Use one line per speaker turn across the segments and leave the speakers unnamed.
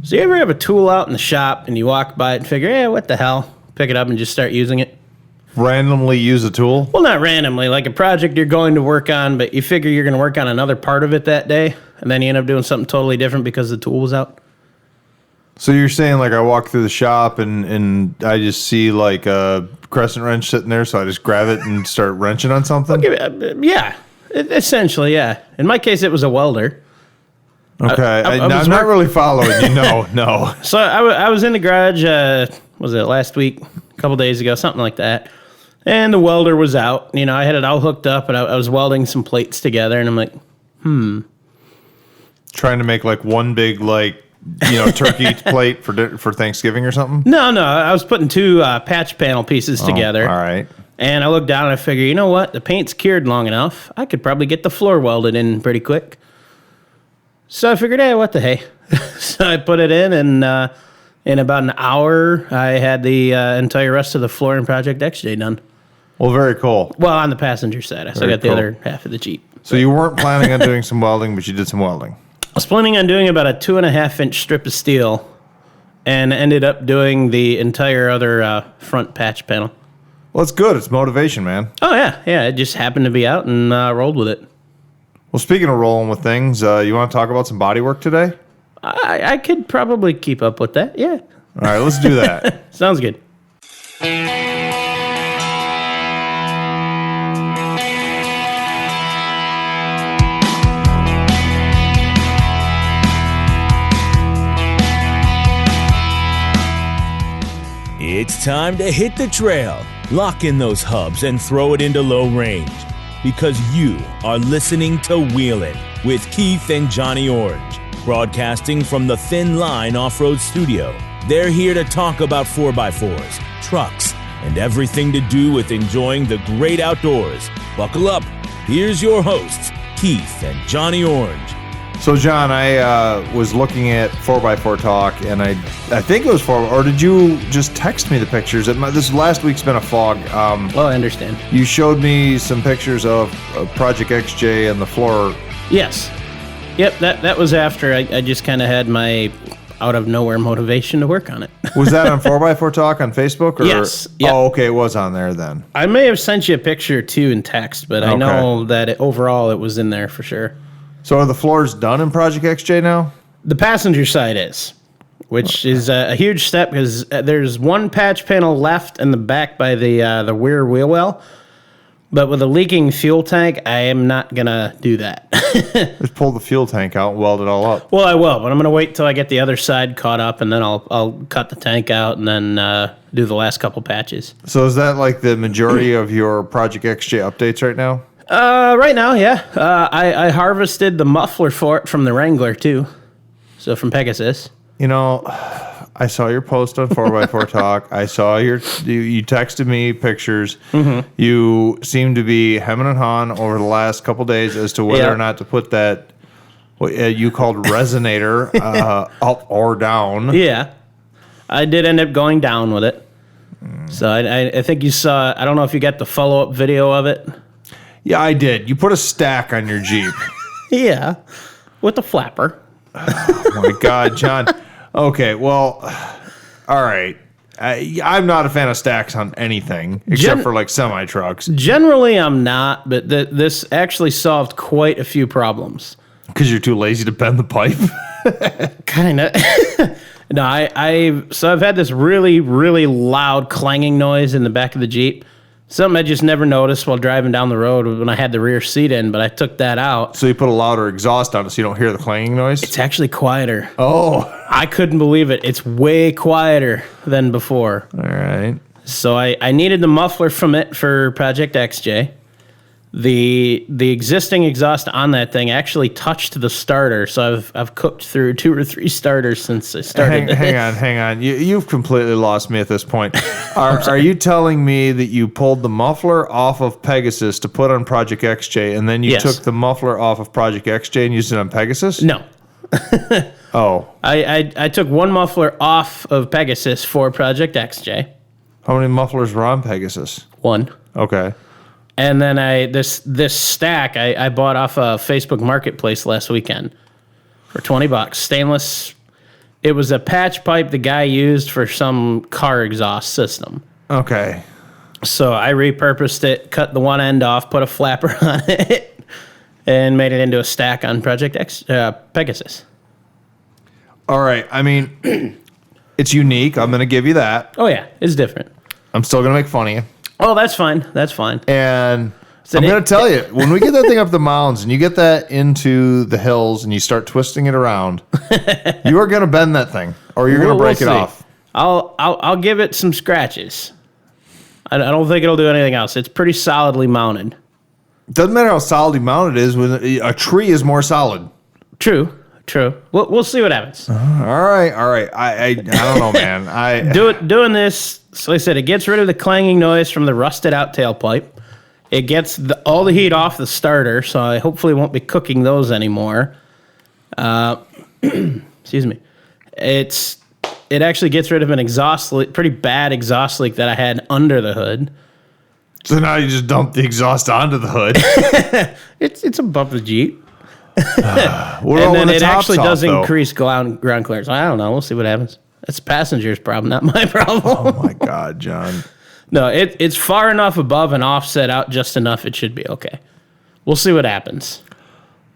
So you ever have a tool out in the shop and you walk by it and figure, what the hell? Pick it up and just start using it?
Randomly use a tool?
Well, not randomly, like a project you're going to work on, but you figure you're going to work on another part of it that day, and then you end up doing something totally different because the tool was out.
So you're saying like I walk through the shop and I just see like a crescent wrench sitting there, so I just grab it and start wrenching on something?
Essentially, yeah. In my case, it was a welder.
Okay, I'm not really following you. No.
So I was in the garage, was it last week, a couple days ago, something like that, and the welder was out. You know, I had it all hooked up, and I was welding some plates together, and I'm like,
Trying to make like one big turkey plate for Thanksgiving or something?
No, I was putting two patch panel pieces together.
All right.
And I looked down and I figured, you know what? The paint's cured long enough. I could probably get the floor welded in pretty quick. So I figured, what the hey? So I put it in about an hour, I had the entire rest of the floor in Project XJ done.
Well, very cool.
Well, on the passenger side. I still got the other half of the Jeep.
So you weren't planning on doing some welding, but you did some welding.
I was planning on doing about a 2.5-inch strip of steel and ended up doing the entire other front patch panel.
Well, it's good. It's motivation, man.
Oh, yeah. It just happened to be out and rolled with it.
Well, speaking of rolling with things, you want to talk about some bodywork today?
I could probably keep up with that, yeah.
All right, let's do that.
Sounds good.
It's time to hit the trail, lock in those hubs, and throw it into low range. Because you are listening to Wheelin' with Keith and Johnny Orange, broadcasting from the Thin Line Off-Road Studio. They're here to talk about 4x4s, trucks, and everything to do with enjoying the great outdoors. Buckle up. Here's your hosts, Keith and Johnny Orange.
So, John, I was looking at 4x4 Talk, and I think it was 4, or did you just text me the pictures? This last week's been a fog.
I understand.
You showed me some pictures of Project XJ and the floor.
Yes. Yep, that was after I just kind of had my out-of-nowhere motivation to work on it.
Was that on 4x4 Talk on Facebook? Or?
Yes. Yep.
Oh, okay, it was on there then.
I may have sent you a picture, too, in text, but I know that overall it was in there for sure.
So are the floors done in Project XJ now?
The passenger side is, which is a huge step because there's one patch panel left in the back by the rear wheel well. But with a leaking fuel tank, I am not going to do that.
Just pull the fuel tank out and weld it all up.
Well, I will, but I'm going to wait till I get the other side caught up, and then I'll cut the tank out and then do the last couple patches.
So is that like the majority of your Project XJ updates right now?
Right now, yeah. I harvested the muffler for it from the Wrangler, too. So from Pegasus.
You know, I saw your post on 4x4 Talk. I saw you texted me pictures. Mm-hmm. You seem to be hemming and hawing over the last couple days as to whether or not to put that, what you called resonator, up or down.
Yeah. I did end up going down with it. So I think you saw, I don't know if you got the follow-up video of it.
Yeah, I did. You put a stack on your Jeep.
Yeah, with the flapper.
Oh, my God, John. Okay, well, all right. I'm not a fan of stacks on anything except for like semi-trucks.
Generally, I'm not, but this actually solved quite a few problems.
Because you're too lazy to bend the pipe?
Kind of. No, so I've had this really, really loud clanging noise in the back of the Jeep. Something I just never noticed while driving down the road when I had the rear seat in, but I took that out.
So you put a louder exhaust on it so you don't hear the clanging noise?
It's actually quieter.
Oh.
I couldn't believe it. It's way quieter than before.
All right.
So I needed the muffler from it for Project XJ. The existing exhaust on that thing actually touched the starter, so I've cooked through 2 or 3 starters since I started.
Hang on. You've completely lost me at this point. Are you telling me that you pulled the muffler off of Pegasus to put on Project XJ, and then you took the muffler off of Project XJ and used it on Pegasus?
No.
Oh.
I took one muffler off of Pegasus for Project XJ.
How many mufflers were on Pegasus?
1.
Okay.
And then this stack I bought off a Facebook Marketplace last weekend for $20. Stainless, It was a patch pipe the guy used for some car exhaust system.
Okay.
So I repurposed it, cut the one end off, put a flapper on it, and made it into a stack on Project Pegasus.
All right. I mean, it's unique. I'm going to give you that.
Oh, yeah. It's different.
I'm still going to make fun of you.
Oh, that's fine. That's fine.
And I'm going to tell you, when we get that thing up the mounds and you get that into the hills and you start twisting it around, you are going to bend that thing or you're going to break it off.
I'll give it some scratches. I don't think it'll do anything else. It's pretty solidly mounted.
Doesn't matter how solidly mounted it is. When a tree is more solid.
True. We'll see what happens.
All right. I don't know, man.
Doing this, so like I said, it gets rid of the clanging noise from the rusted out tailpipe. It gets all the heat off the starter, so I hopefully won't be cooking those anymore. Excuse me. It actually gets rid of an exhaust leak, pretty bad exhaust leak that I had under the hood.
So now you just dump the exhaust onto the hood.
It's above the Jeep.
And
then it actually does increase ground clearance. I don't know. We'll see what happens. That's the passenger's problem, not my problem.
Oh my God, John.
No, it's far enough above and offset out just enough. It should be okay. We'll see what happens.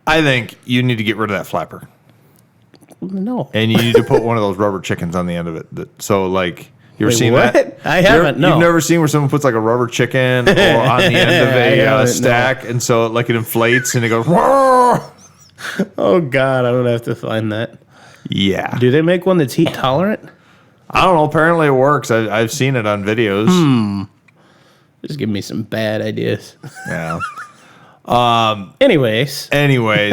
I think you need to get rid of that flapper.
No.
And you need to put one of those rubber chickens on the end of it. So, like, you ever seen
what?
that?
I haven't, no.
You've never seen where someone puts, like, a rubber chicken or on the end of a stack, and so, like, it inflates and it goes, whoa!
Oh, God, I would have to find that.
Yeah.
Do they make one that's heat tolerant?
I don't know. Apparently it works. I've seen it on videos.
Just give me some bad ideas.
Yeah.
Anyways,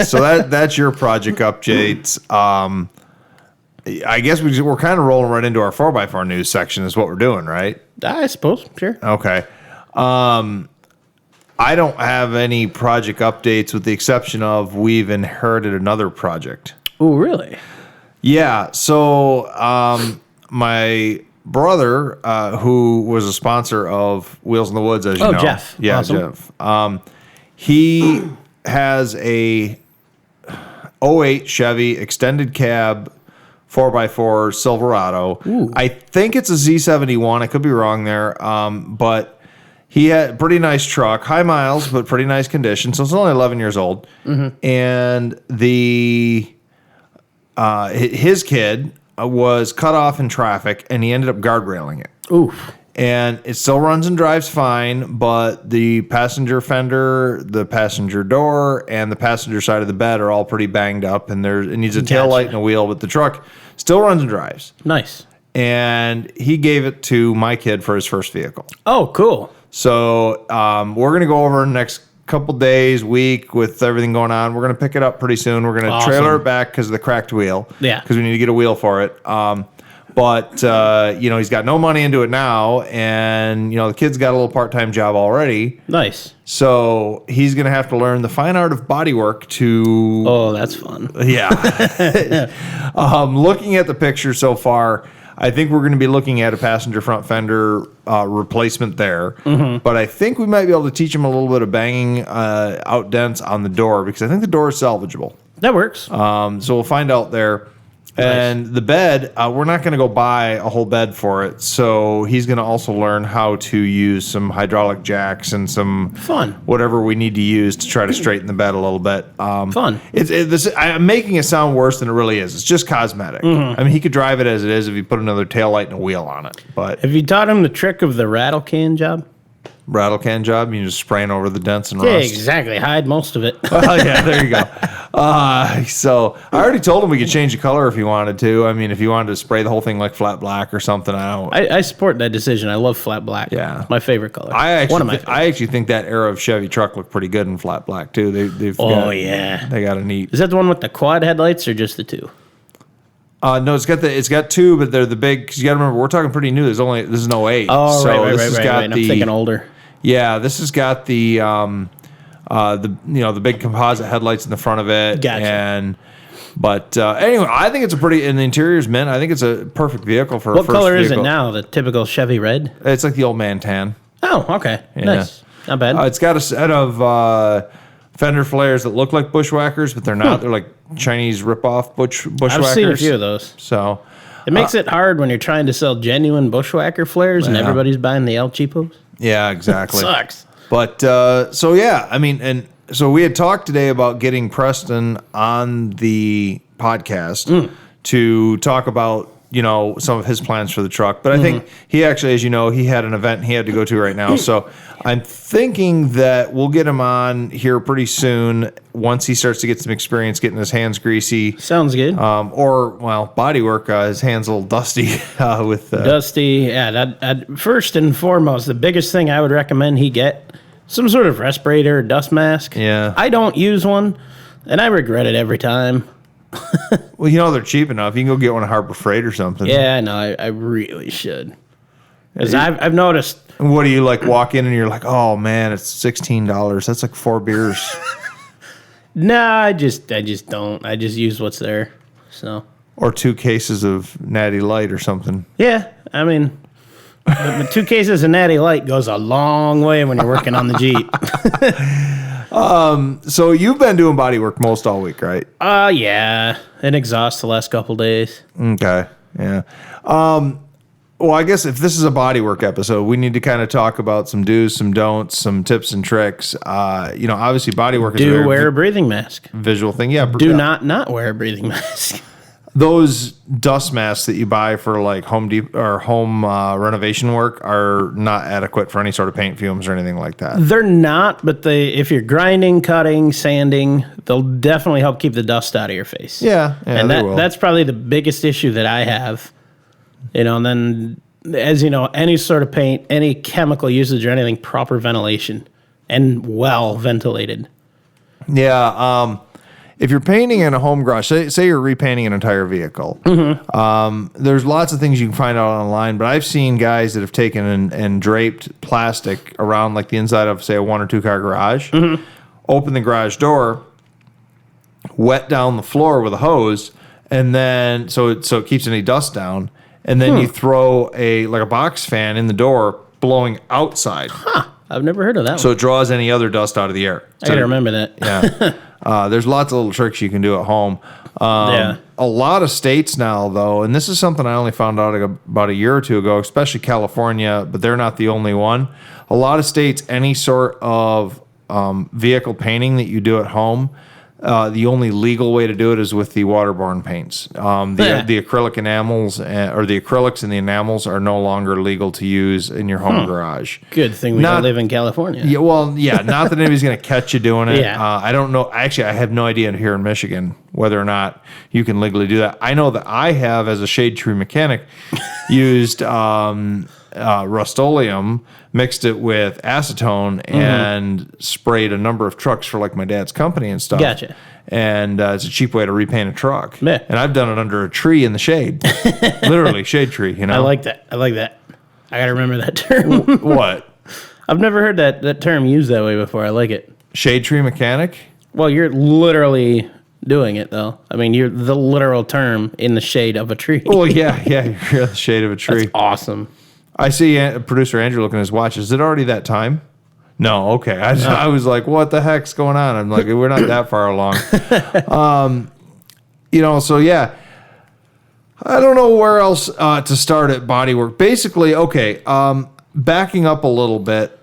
so that's your project updates. I guess we're kind of rolling right into our 4x4 news section is what we're doing, right?
I suppose. Sure.
Okay. I don't have any project updates with the exception of we've inherited another project.
Oh, really?
Yeah. So my brother, who was a sponsor of Wheels in the Woods, as you know.
Jeff.
Yeah,
Awesome.
Jeff. He has a '08 Chevy extended cab 4x4 Silverado.
Ooh.
I think it's a Z71. I could be wrong there. But he had a pretty nice truck, high miles, but pretty nice condition. So it's only 11 years old. Mm-hmm. And his kid was cut off in traffic, and he ended up guardrailing it.
Oof.
And it still runs and drives fine, but the passenger fender, the passenger door, and the passenger side of the bed are all pretty banged up, and it needs a tail light and a wheel, but the truck still runs and drives.
Nice.
And he gave it to my kid for his first vehicle.
Oh, cool.
So we're going to go over the next couple days, week, with everything going on. We're going to pick it up pretty soon. We're going to trailer it back because of the cracked wheel.
Yeah.
Because we need to get a wheel for it. But he's got no money into it now, and the kid's got a little part-time job already.
Nice.
So he's going to have to learn the fine art of bodywork to.
Oh, that's fun.
Yeah. Looking at the picture so far, I think we're going to be looking at a passenger front fender replacement there. Mm-hmm. But I think we might be able to teach him a little bit of banging out dents on the door, because I think the door is salvageable.
That works.
So we'll find out there. Nice. And the bed, we're not going to go buy a whole bed for it. So he's going to also learn how to use some hydraulic jacks and some whatever we need to use to try to straighten the bed a little bit.
Fun.
I'm making it sound worse than it really is. It's just cosmetic. Mm-hmm. I mean, he could drive it as it is if you put another taillight and a wheel on it. But
have you taught him the trick of the rattle can job?
Rattle can job? You just spraying over the dents and
rust?
Yeah,
exactly. Hide most of it.
Well, yeah, there you go. So I already told him we could change the color if he wanted to. I mean, if he wanted to spray the whole thing like flat black or something,
I support that decision. I love flat black.
Yeah.
It's my favorite color.
I actually think that era of Chevy truck looked pretty good in flat black, too. They got a neat.
Is that the one with the quad headlights or just the two?
No, it's got two, but they're the big. Because you got to remember, we're talking pretty new. This is an '08.
Oh,
so
right.
I'm
thinking older.
Yeah, this has got the big composite headlights in the front of it.
Gotcha.
But anyway, I think it's and the interior's mint. I think it's a perfect vehicle for a first
vehicle. What color is it
vehicle.
now? The typical Chevy red?
It's like the old man tan.
Oh, okay.
Yeah.
Nice. Not bad.
It's got a set of fender flares that look like bushwhackers, but they're not. They're like Chinese rip-off bushwhackers.
I've seen a few of those.
So
It makes it hard when you're trying to sell genuine bushwhacker flares and everybody's buying the El Cheapos.
yeah, exactly.
Sucks.
But so yeah, I mean, and so we had talked today about getting Preston on the podcast to talk about, you know, some of his plans for the truck. But I think he actually, as you know, he had an event he had to go to right now. So I'm thinking that we'll get him on here pretty soon once he starts to get some experience getting his hands greasy.
Sounds good.
Bodywork, his hands a little dusty with...
Dusty, yeah. First and foremost, the biggest thing I would recommend he get, some sort of respirator or dust mask.
Yeah.
I don't use one, and I regret it every time.
Well, you know, they're cheap enough. You can go get one at Harbor Freight or something.
Yeah, I know. I really should. Because I've noticed...
What do you like walk in and you're like, oh man, it's $16. That's like 4 beers.
Nah, I just don't. I just use what's there. So.
Or 2 cases of Natty Light or something.
Yeah, I mean... But 2 cases of Natty Light goes a long way when you're working on the Jeep.
So you've been doing body work most all week, right?
Yeah. An exhaust the last couple days.
Okay. Yeah. Well, I guess if this is a body work episode, we need to kind of talk about some do's, some don'ts, some tips and tricks. You know, obviously body work is a
Do
very
wear a breathing mask.
visual thing. Yeah.
Do not wear a breathing mask.
Those dust masks that you buy for like home renovation work are not adequate for any sort of paint fumes or anything like that.
They're not, but if you're grinding, cutting, sanding, they'll definitely help keep the dust out of your face.
Yeah,
and
they will.
that's probably the biggest issue that I have. You know, and then as you know, any sort of paint, any chemical usage or anything, proper ventilation and well ventilated.
Yeah. If you're painting in a home garage, say you're repainting an entire vehicle, there's lots of things you can find out online, but I've seen guys that have taken and draped plastic around like the inside of, say, a 1 or 2 car garage, open the garage door, wet down the floor with a hose, and then so it keeps any dust down, and then you throw a box fan in the door blowing outside.
Huh. I've never heard of that
So
one.
it draws any other dust out of the air.
I gotta remember that.
Yeah. There's lots of little tricks you can do at home.
Yeah.
A lot of states now, though, and this is something I only found out about a year or two ago, especially California, but they're not the only one. A lot of states, any sort of vehicle painting that you do at home, the only legal way to do it is with the waterborne paints. The acrylic enamels or the acrylics and the enamels are no longer legal to use in your home garage.
Good thing we don't live in California.
Yeah, well, yeah, not that anybody's going to catch you doing it.
Yeah.
I don't know. Actually, I have no idea here in Michigan whether or not you can legally do that. I know that I have, as a shade tree mechanic, used Rust-Oleum, mixed it with acetone, and sprayed a number of trucks for like my dad's company and stuff.
Gotcha.
And it's a cheap way to repaint a truck.
Yeah.
And I've done it under a tree in the shade, literally shade tree. You know,
I like that. I gotta remember that term.
What?
I've never heard that term used that way before. I like it.
Shade tree mechanic.
Well, you're literally doing it, though. I mean, you're the literal term in the shade of a tree.
Well, yeah, you're in the shade of a tree.
That's awesome.
I see producer Andrew looking at his watch. Is it already that time? No, okay. I was like, what the heck's going on? I'm like, we're not that far along. So yeah. I don't know where else to start at bodywork. Basically, okay, backing up a little bit,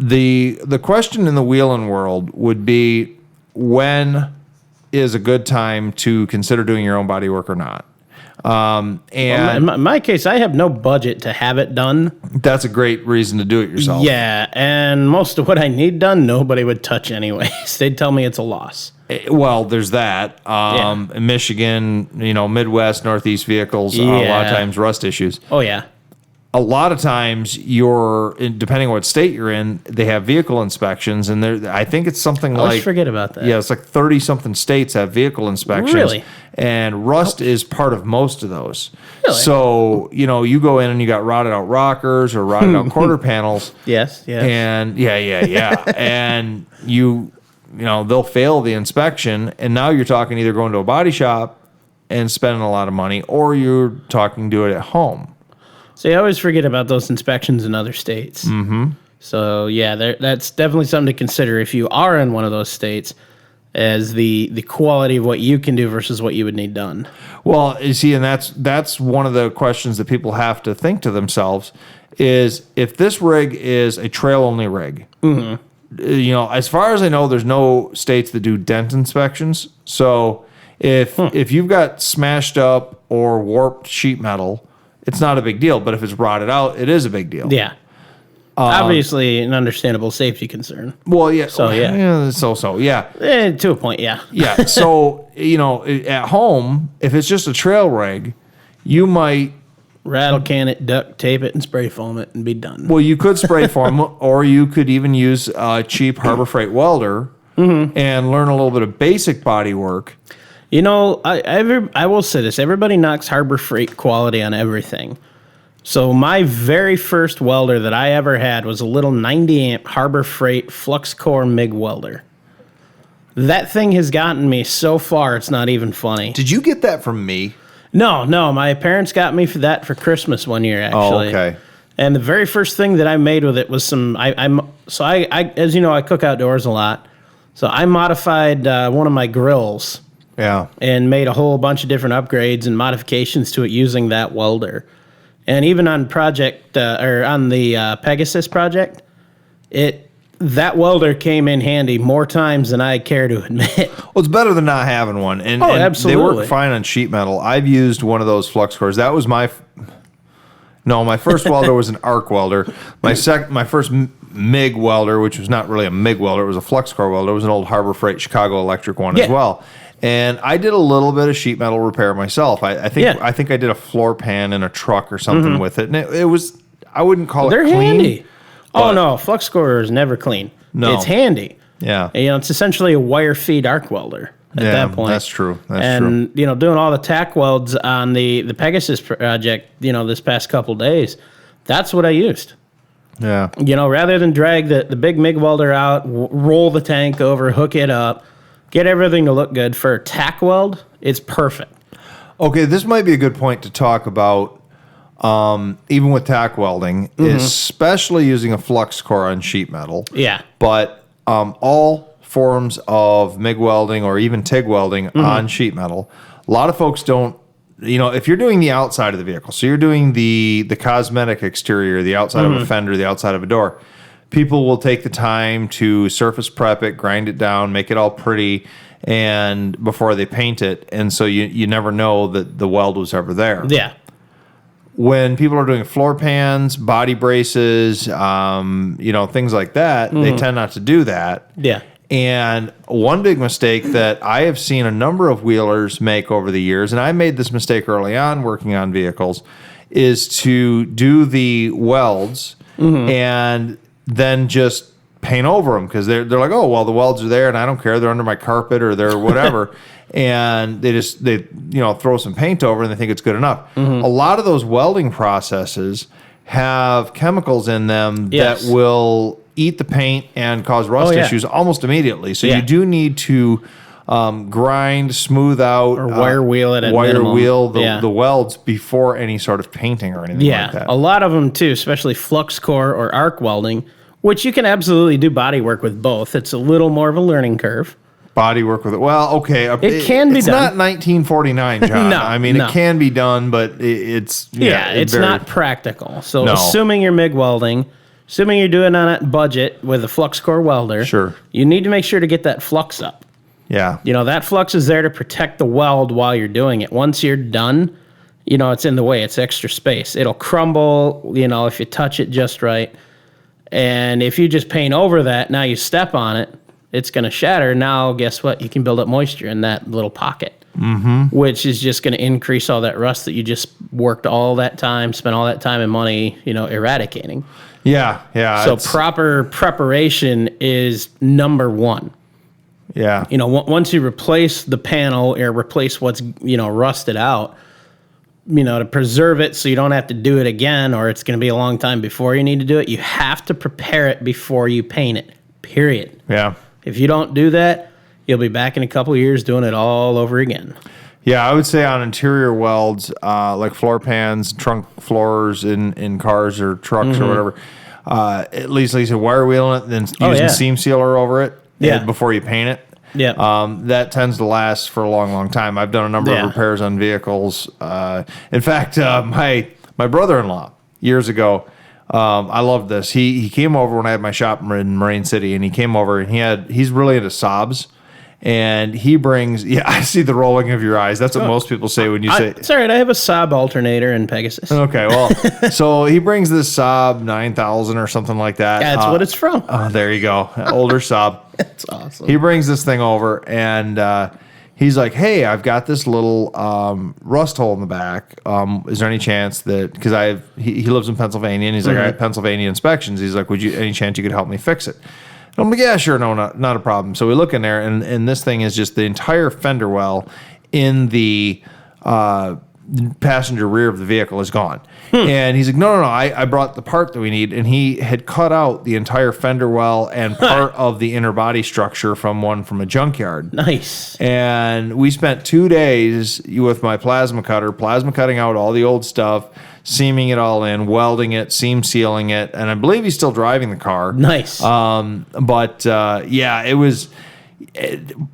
the question in the wheeling world would be, when is a good time to consider doing your own bodywork or not? And
in my case, I have no budget to have it done.
that's a great reason to do it yourself.
Yeah, and most of what I need done, nobody would touch anyways. They'd tell me it's a loss.
Well, there's that. In Michigan, Midwest, Northeast vehicles, a lot of times rust issues.
Oh, yeah.
A lot of times, depending on what state you're in, they have vehicle inspections, and I think it's something
I always forget about that.
Yeah, it's like 30-something states have vehicle inspections.
Really?
And rust is part of most of those.
Really?
So, you go in and you got rotted out rockers or rotted out quarter panels.
Yes.
And yeah. And they'll fail the inspection, and now you're talking either going to a body shop and spending a lot of money, or you're talking do it at home.
See, I always forget about those inspections in other states. Mm-hmm. So yeah, that's definitely something to consider if you are in one of those states, as the quality of what you can do versus what you would need done.
Well, you see, and that's one of the questions that people have to think to themselves is if this rig is a trail only rig. You know, as far as I know, there's no states that do dent inspections. So if you've got smashed up or warped sheet metal, it's not a big deal. But if it's rotted out, it is a big deal.
Yeah. Obviously, an understandable safety concern.
Well, yeah.
So, yeah.
Yeah.
To a point, yeah.
Yeah. So, you know, at home, if it's just a trail rig, you might...
Rattle can it, duct tape it, and spray foam it, and be done.
Well, you could spray foam, or you could even use a cheap Harbor Freight welder and learn a little bit of basic body work.
You know, I will say this. Everybody knocks Harbor Freight quality on everything. So my very first welder that I ever had was a little 90-amp Harbor Freight flux core MIG welder. That thing has gotten me so far, it's not even funny.
Did you get that from me?
No. My parents got me for Christmas one year, actually.
Oh, okay.
And the very first thing that I made with it was some. I as you know, I cook outdoors a lot, so I modified one of my grills.
Yeah.
And made a whole bunch of different upgrades and modifications to it using that welder. And even on on the Pegasus project, that welder came in handy more times than I care to admit.
Well, it's better than not having one. And
absolutely.
They work fine on sheet metal. I've used one of those flux cores. That was my first welder was an arc welder. My first MIG welder, which was not really a MIG welder, it was a flux core welder. It was an old Harbor Freight Chicago Electric one as well. And I did a little bit of sheet metal repair myself. I think I did a floor pan in a truck or something with it. And it was, I wouldn't call it clean.
They're handy. Oh, no, flux core is never clean.
No.
It's handy.
Yeah.
You know, it's essentially a wire feed arc welder at that point.
That's true.
And, you know, doing all the tack welds on the Pegasus project, you know, this past couple days, that's what I used.
Yeah.
You know, rather than drag the big MIG welder out, roll the tank over, hook it up, get everything to look good, for a tack weld, it's perfect.
Okay, this might be a good point to talk about. Even with tack welding, especially using a flux core on sheet metal.
Yeah.
But all forms of MIG welding or even TIG welding on sheet metal, a lot of folks don't, you know, if you're doing the outside of the vehicle, so you're doing the cosmetic exterior, the outside of a fender, the outside of a door, people will take the time to surface prep it, grind it down, make it all pretty, and before they paint it. And so you never know that the weld was ever there.
Yeah.
When people are doing floor pans, body braces, you know, things like that, they tend not to do that.
Yeah.
And one big mistake that I have seen a number of wheelers make over the years, and I made this mistake early on working on vehicles, is to do the welds and then just paint over them, because they're like, oh, well, the welds are there and I don't care. They're under my carpet or they're whatever. And they throw some paint over and they think it's good enough. A lot of those welding processes have chemicals in them that will eat the paint and cause rust issues almost immediately. So you do need to grind, smooth out,
or wire wheel it at
the welds before any sort of painting or anything like that.
A lot of them too, especially flux core or arc welding, which you can absolutely do body work with both. It's a little more of a learning curve.
Body work with it. Well, okay.
It can be done.
It's not 1949, John.
No,
I mean, it can be done, but it's...
it's not practical. So assuming you're MIG welding, assuming you're doing it on a budget with a flux core welder,
sure,
you need to make sure to get that flux up.
Yeah.
You know, that flux is there to protect the weld while you're doing it. Once you're done, you know, it's in the way. It's extra space. It'll crumble, you know, if you touch it just right. And if you just paint over that, now you step on it, it's going to shatter. Now, guess what? You can build up moisture in that little pocket, which is just going to increase all that rust that you just worked all that time, spent all that time and money, you know, eradicating.
Yeah, yeah.
So proper preparation is number one.
Yeah.
You know, once you replace the panel or replace what's, you know, rusted out, you know, to preserve it so you don't have to do it again, or it's going to be a long time before you need to do it, you have to prepare it before you paint it, period.
Yeah.
If you don't do that, you'll be back in a couple of years doing it all over again.
Yeah, I would say on interior welds, like floor pans, trunk floors in cars or trucks or whatever, at least like you said, wire wheeling it, then using seam sealer over it before you paint it.
Yeah.
That tends to last for a long, long time. I've done a number of repairs on vehicles. In fact, my brother-in-law years ago, I love this. He came over when I had my shop in Marine City, and he came over and he's really into Saabs. And he brings, I see the rolling of your eyes. That's what most people say when you say.
It's all right. I have a Saab alternator in Pegasus.
Okay, well, so he brings this Saab 9000 or something like that.
That's what it's from.
Oh, there you go. Older Saab.
That's awesome.
He brings this thing over, and he's like, hey, I've got this little rust hole in the back. Is there any chance that, because he lives in Pennsylvania, and he's like, I have Pennsylvania inspections. He's like, any chance you could help me fix it? And I'm like, yeah, sure, no, not a problem. So we look in there, and this thing is just the entire fender well in the passenger rear of the vehicle is gone. And he's like, no, I brought the part that we need. And he had cut out the entire fender well and part of the inner body structure from a junkyard.
Nice.
And we spent 2 days with my plasma cutting out all the old stuff, seaming it all in, welding it, seam sealing it, and I believe he's still driving the car.
Nice.
It was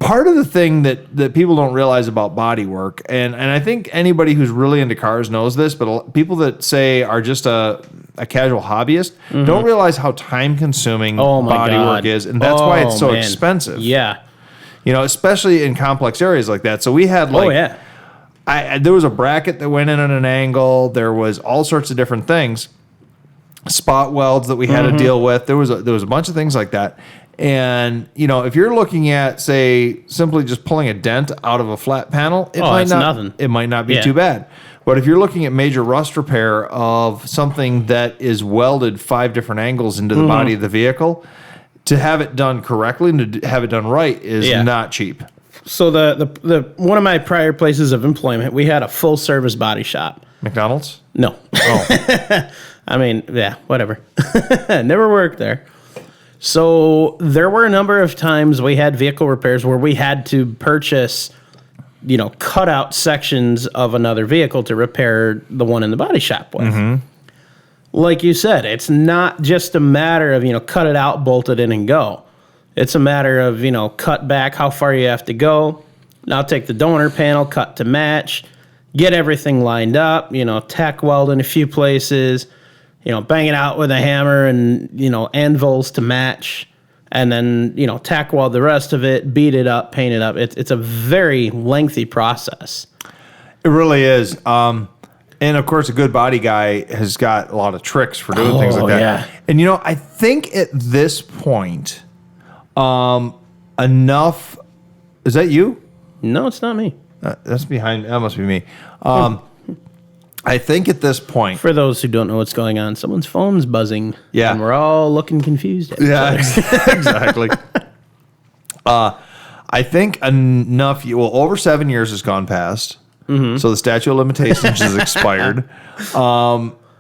part of the thing that people don't realize about Bodywork, and I think anybody who's really into cars knows this, but people that say are just a casual hobbyist don't realize how time consuming Bodywork is, and that's why it's so expensive.
Yeah.
Especially in complex areas like that. So we had there was a bracket that went in at an angle. There was all sorts of different things, spot welds that we had to deal with. There was a bunch of things like that. And if you're looking at, say, simply just pulling a dent out of a flat panel, it might not be too bad. But if you're looking at major rust repair of something that is welded 5 different angles into the body of the vehicle, to have it done correctly and to have it done right is not cheap.
So the one of my prior places of employment, we had a full service body shop.
McDonald's?
No.
Oh.
I mean, whatever. Never worked there. So there were a number of times we had vehicle repairs where we had to purchase, cut out sections of another vehicle to repair the one in the body shop with. Like you said, it's not just a matter of, cut it out, bolt it in, and go. It's a matter of, cut back how far you have to go. Now take the donor panel, cut to match, get everything lined up, tack weld in a few places, bang it out with a hammer and, anvils to match, and then, tack weld the rest of it, beat it up, paint it up. It's a very lengthy process.
It really is. And of course, a good body guy has got a lot of tricks for doing things like that. Yeah. And, I think at this point, enough. Is that you?
No, it's not me.
That's behind. That must be me. I think at this point,
for those who don't know what's going on, someone's phone's buzzing.
Yeah,
and we're all looking confused.
Exactly. I think enough. Over 7 years has gone past, so the statute of limitations has expired.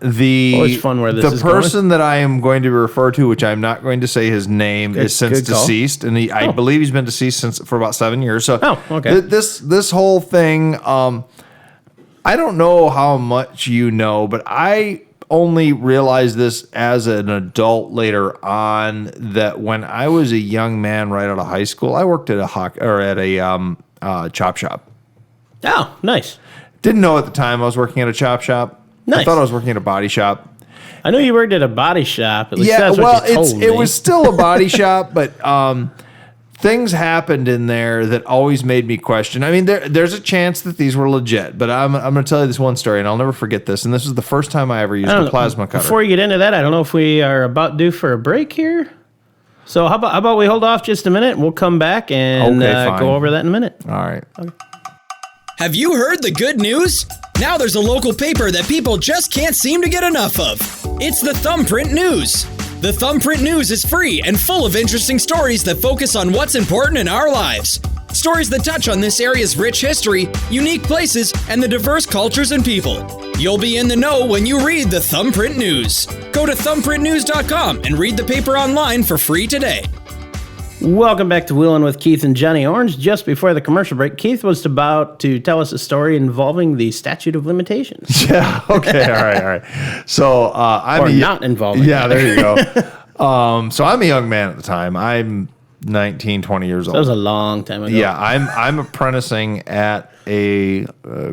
Always fun where this is
person that I am going to refer to, which I'm not going to say his name, is since deceased, and I believe he's been deceased for about 7 years. So,
okay.
This whole thing, I don't know how much you know, but I only realized this as an adult later on. That when I was a young man, right out of high school, I worked at a chop shop.
Oh, nice.
Didn't know at the time I was working at a chop shop.
Nice.
I thought I was working at a body shop.
I know you worked at a body shop. At least that's what you told me.
It was still a body shop, but things happened in there that always made me question. I mean, there's a chance that these were legit, but I'm going to tell you this one story, and I'll never forget this. And this was the first time I ever used a plasma cutter.
Before you get into that, I don't know if we are about due for a break here. So how about we hold off just a minute? We'll come back and go over that in a minute.
All right. Okay.
Have you heard the good news? Now there's a local paper that people just can't seem to get enough of. It's the Thumbprint News. The Thumbprint News is free and full of interesting stories that focus on what's important in our lives. Stories that touch on this area's rich history, unique places, and the diverse cultures and people. You'll be in the know when you read the Thumbprint News. Go to thumbprintnews.com and read the paper online for free today.
Welcome back to Wheelin' with Keith and Johnny Orange. Just before the commercial break, Keith was about to tell us a story involving the statute of limitations.
Yeah. Okay. All right. So I'm
not involving.
Yeah. There you go. So I'm a young man at the time. I'm 19, 20 years old.
That was a long time ago.
Yeah. I'm apprenticing at a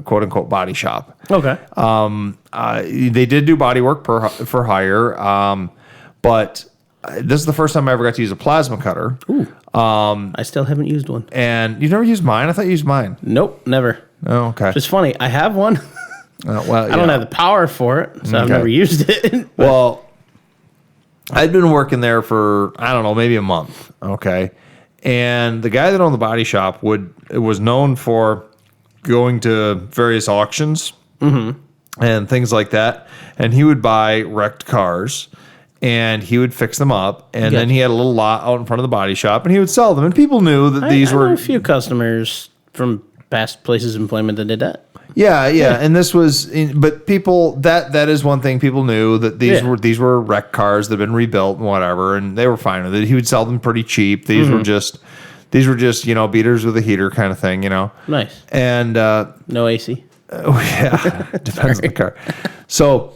quote unquote body shop.
Okay.
They did do Bodywork for hire, but this is the first time I ever got to use a plasma cutter.
Ooh. I still haven't used one.
And you never used mine? I thought you used mine.
Nope, never.
Oh, okay.
It's funny. I have one.
Well,
I don't have the power for it, so I've never used it.
Well, I'd been working there for, I don't know, maybe a month. Okay. And the guy that owned the body shop was known for going to various auctions and things like that. And he would buy wrecked cars and he would fix them up. And then he had a little lot out in front of the body shop and he would sell them. And people knew that these were...
I know a few customers from past places of employment that did that.
Yeah. And this was, but people, that is one thing people knew, that these were wrecked cars that had been rebuilt and whatever, and they were fine with it. He would sell them pretty cheap. These were just, beaters with a heater kind of thing,
Nice.
And,
no AC.
Yeah, depends on the car. So,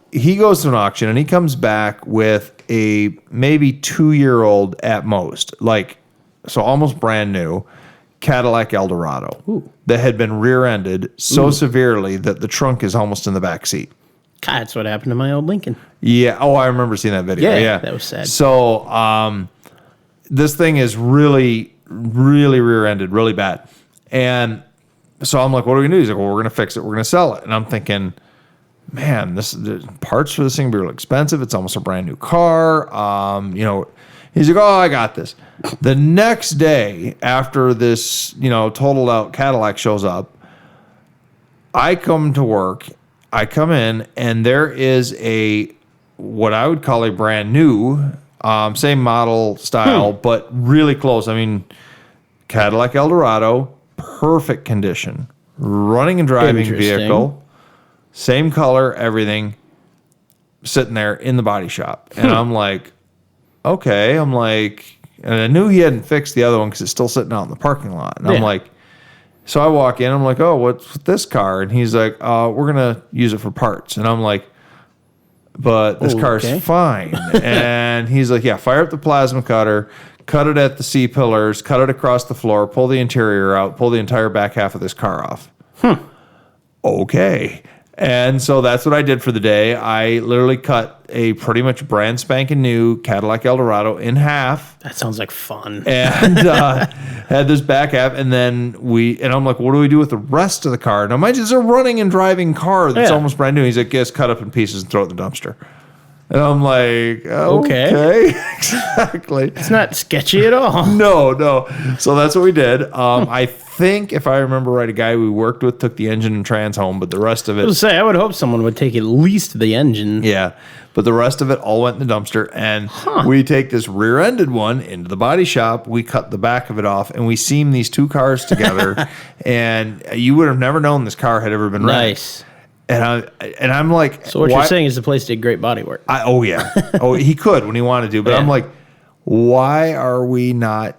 he goes to an auction and he comes back with a maybe 2-year-old at most, so almost brand new Cadillac Eldorado that had been rear-ended so severely that the trunk is almost in the back seat.
God, that's what happened to my old Lincoln.
Yeah. Oh, I remember seeing that video. Yeah.
That was sad.
So, this thing is really, really rear-ended, really bad. And so I'm like, what are we going to do? He's like, well, we're going to fix it. We're going to sell it. And I'm thinking, man, the parts for this thing be real expensive. It's almost a brand new car. He's like, oh, I got this. The next day after this, totaled out Cadillac shows up, I come to work. I come in and there is what I would call a brand new, same model style, but really close. I mean, Cadillac Eldorado, perfect condition, running and driving vehicle, same color, everything, sitting there in the body shop. And I'm like, okay. And I knew he hadn't fixed the other one because it's still sitting out in the parking lot. And I'm like, so I walk in, I'm like, oh, what's with this car? And he's like, we're going to use it for parts. And I'm like, but this car's fine. And he's like, yeah, fire up the plasma cutter, cut it at the C-pillars, cut it across the floor, pull the interior out, pull the entire back half of this car off. Okay. And so that's what I did for the day. I literally cut a pretty much brand spanking new Cadillac Eldorado in half.
That sounds like fun.
And had this back half. And then I'm like, what do we do with the rest of the car? Now, mind you, it's a running and driving car that's almost brand new. He's like, yes, cut up in pieces and throw it in the dumpster. And I'm like, okay. Exactly.
It's not sketchy at all.
No. So that's what we did. I think, if I remember right, a guy we worked with took the engine and trans home, but the rest of it...
I would hope someone would take at least the engine.
Yeah, but the rest of it all went in the dumpster, and we take this rear-ended one into the body shop, we cut the back of it off, and we seam these two cars together, and you would have never known this car had ever been wrecked.
Nice.
And I'm like...
So what you're saying is the place did great body work.
Oh, yeah. He could when he wanted to, but I'm like, why are we not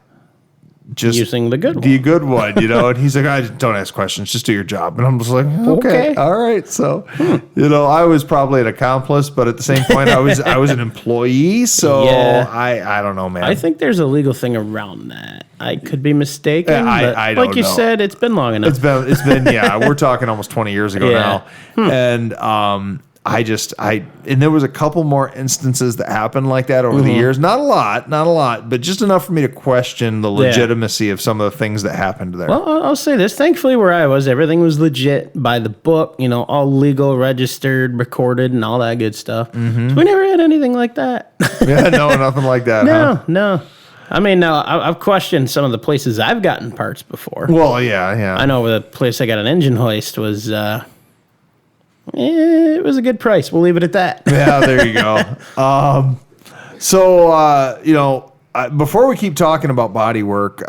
just
using the good one?
The good one, And he's like, I don't ask questions, just do your job. And I'm just like, okay. All right. So, I was probably an accomplice, but at the same point, I was an employee. So I don't know, man.
I think there's a legal thing around that. I could be mistaken.
I don't
like you
know.
said, it's been long enough.
It's been we're talking almost 20 years ago now. And and there was a couple more instances that happened like that over the years. Not a lot, but just enough for me to question the legitimacy of some of the things that happened there.
Well, I'll say this. Thankfully, where I was, everything was legit by the book, all legal, registered, recorded, and all that good stuff. So we never had anything like that.
Yeah, no, nothing like that.
No. I mean, no, I've questioned some of the places I've gotten parts before.
Well, yeah.
I know the place I got an engine hoist was, it was a good price. We'll leave it at that.
Yeah, there you go. Before we keep talking about body work,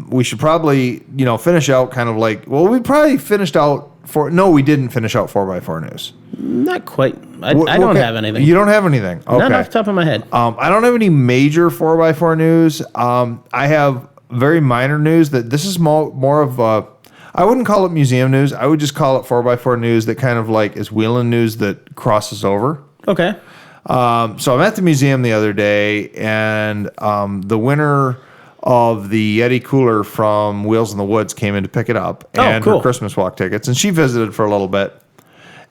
we should probably, finish out kind of we probably finished out No, we didn't finish out 4x4 news.
Not quite. I don't have anything.
You don't have anything? Okay.
Not off the top of my head.
I don't have any major 4x4 news. I have very minor news that this is more of I wouldn't call it museum news. I would just call it 4x4 news that kind of like is wheeling news that crosses over.
Okay.
So I'm at the museum the other day, and the winner of the Yeti cooler from Wheels in the Woods came in to pick it up and
cool.
her Christmas walk tickets, and she visited for a little bit.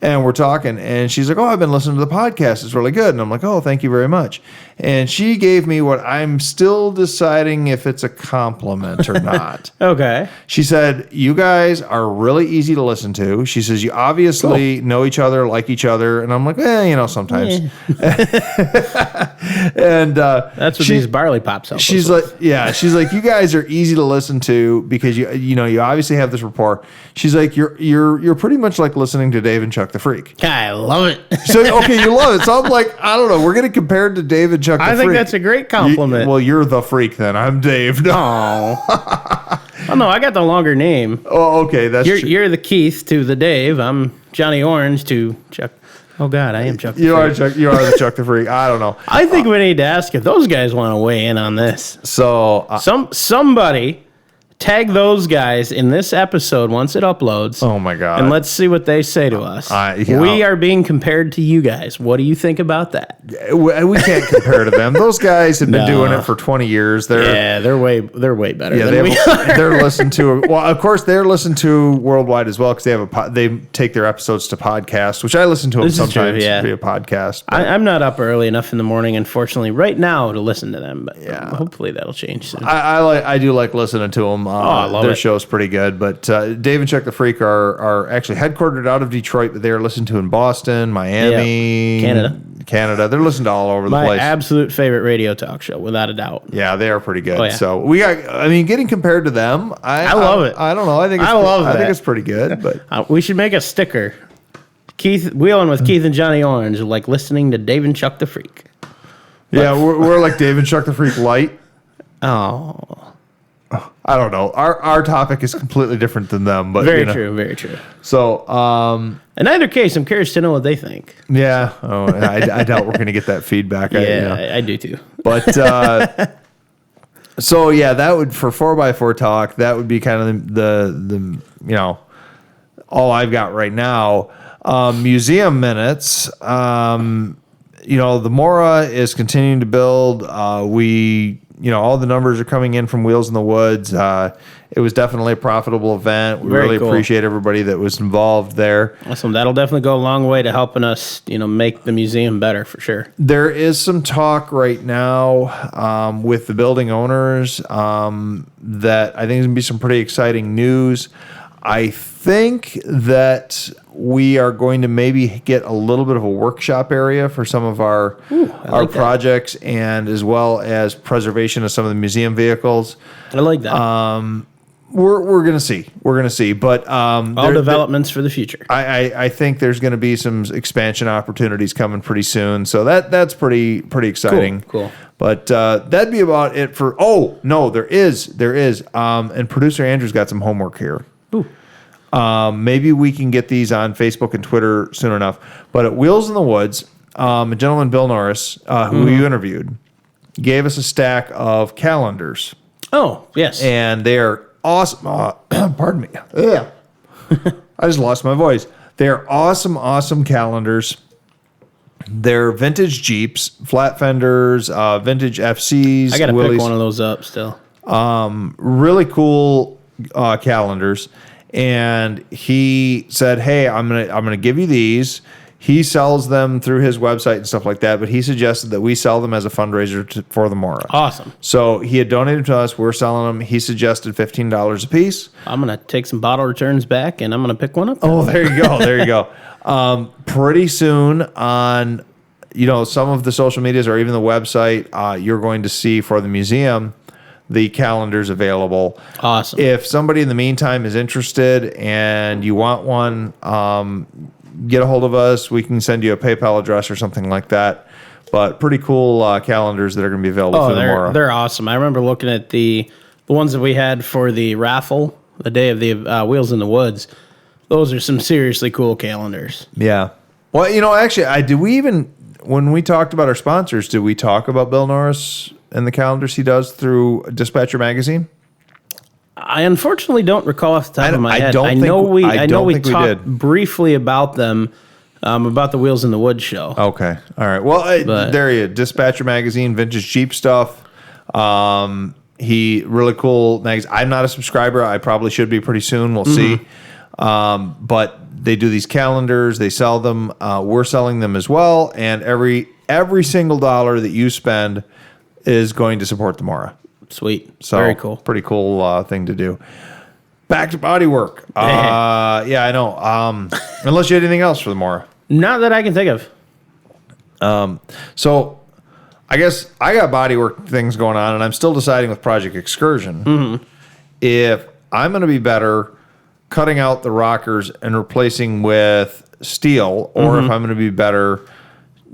And we're talking, and she's like, "Oh, I've been listening to the podcast. It's really good." And I'm like, "Oh, thank you very much." And she gave me what I'm still deciding if it's a compliment or not.
Okay.
She said, "You guys are really easy to listen to." She says, "You obviously know each other, like each other." And I'm like, sometimes. And
that's what these barley pops help.
She's like, she's like, "You guys are easy to listen to because you obviously have this rapport." She's like, "You're pretty much like listening to Dave and Chuck the Freak."
I love it.
So okay, you love it. So I'm like, I don't know. We're gonna compare it to Dave and Chuck the Freak.
I think that's a great compliment.
You're the freak then. I'm Dave. No.
Oh no, I got the longer name.
Oh, okay. That's true.
You're the Keith to the Dave. I'm Johnny Orange to Chuck. Oh God, I am Chuck.
You are the Chuck the Freak. I don't know.
I think we need to ask if those guys want to weigh in on this.
So
Somebody tag those guys in this episode once it uploads.
Oh my God.
And let's see what they say to us. We are being compared to you guys. What do you think about that?
We can't compare to them. Those guys have been doing it for 20 years.
They're way better than we
they're listened to. Well, of course, they're listened to worldwide as well because they take their episodes to podcast, which I listen to them sometimes via podcast.
I'm not up early enough in the morning, unfortunately, right now to listen to them. But hopefully that'll change soon.
I do like listening to them.
I love
their
it.
show's pretty good. But Dave and Chuck the Freak are actually headquartered out of Detroit, but they are listened to in Boston, Miami, Canada. They're listened to all over the place.
My absolute favorite radio talk show, without a doubt.
Yeah, they are pretty good.
Oh, yeah.
So getting compared to them, I
love it.
I don't know. I think it's pretty good. But
we should make a sticker. Keith wheeling with Keith and Johnny Orange, like listening to Dave and Chuck the Freak.
Yeah, we're like Dave and Chuck the Freak light.
Oh.
I don't know. Our topic is completely different than them, but
very true.
So,
in either case, I'm curious to know what they think.
Yeah. Oh, I doubt we're going to get that feedback.
I do too.
But so yeah, that would for 4x4 talk. That would be kind of the all I've got right now. Museum minutes. The Mora is continuing to build. All the numbers are coming in from Wheels in the Woods. It was definitely a profitable event. We really appreciate everybody that was involved there.
Awesome. That'll definitely go a long way to helping us, make the museum better for sure.
There is some talk right now with the building owners that I think is going to be some pretty exciting news. I think that we are going to maybe get a little bit of a workshop area for some of our projects, and as well as preservation of some of the museum vehicles.
I like that.
We're gonna see. But
all developments for the future.
I think there's going to be some expansion opportunities coming pretty soon. So that's pretty exciting.
Cool.
But that'd be about it for. Oh no, there is. And producer Andrew's got some homework here.
Ooh.
Maybe we can get these on Facebook and Twitter soon enough. But at Wheels in the Woods, a gentleman, Bill Norris, who you interviewed, gave us a stack of calendars.
Oh, yes.
And they are awesome. Pardon me. Yeah. I just lost my voice. They're awesome calendars. They're vintage Jeeps, flat fenders, vintage FCs.
I got to pick one of those up still.
Really cool calendars. And he said, "Hey, I'm gonna give you these." He sells them through his website and stuff like that, but he suggested that we sell them as a fundraiser for the Mora.
Awesome.
So he had donated to us. We're selling them. He suggested $15 a piece.
I'm gonna take some bottle returns back, and I'm gonna pick one up.
Oh, there you go. Pretty soon on some of the social medias or even the website, you're going to see for the museum the calendars available.
Awesome.
If somebody in the meantime is interested and you want one, get a hold of us. We can send you a PayPal address or something like that. But pretty cool calendars that are going to be available for the Mora.
They're awesome. I remember looking at the ones that we had for the raffle the day of the Wheels in the Woods. those are some seriously cool calendars.
Yeah. Well, actually, when we talked about our sponsors, did we talk about Bill Norris and the calendars he does through Dispatcher Magazine?
I unfortunately don't recall off the top of my head. I
think
know we
we
talked
did.
briefly about them, about the Wheels in the Wood show.
Okay. All right. Well, there you go. Dispatcher Magazine, vintage Jeep stuff. He really cool magazine. I'm not a subscriber. I probably should be pretty soon. We'll see. But they do these calendars. They sell them. We're selling them as well. And every single dollar that you spend is going to support the Mora.
Sweet.
So,
very cool.
Pretty cool thing to do. Back to Bodywork. Yeah, I know. Unless you had anything else for the Mora.
Not that I can think of.
So I guess I got Bodywork things going on, and I'm still deciding with Project Excursion if I'm going to be better cutting out the rockers and replacing with steel, or if I'm going to be better,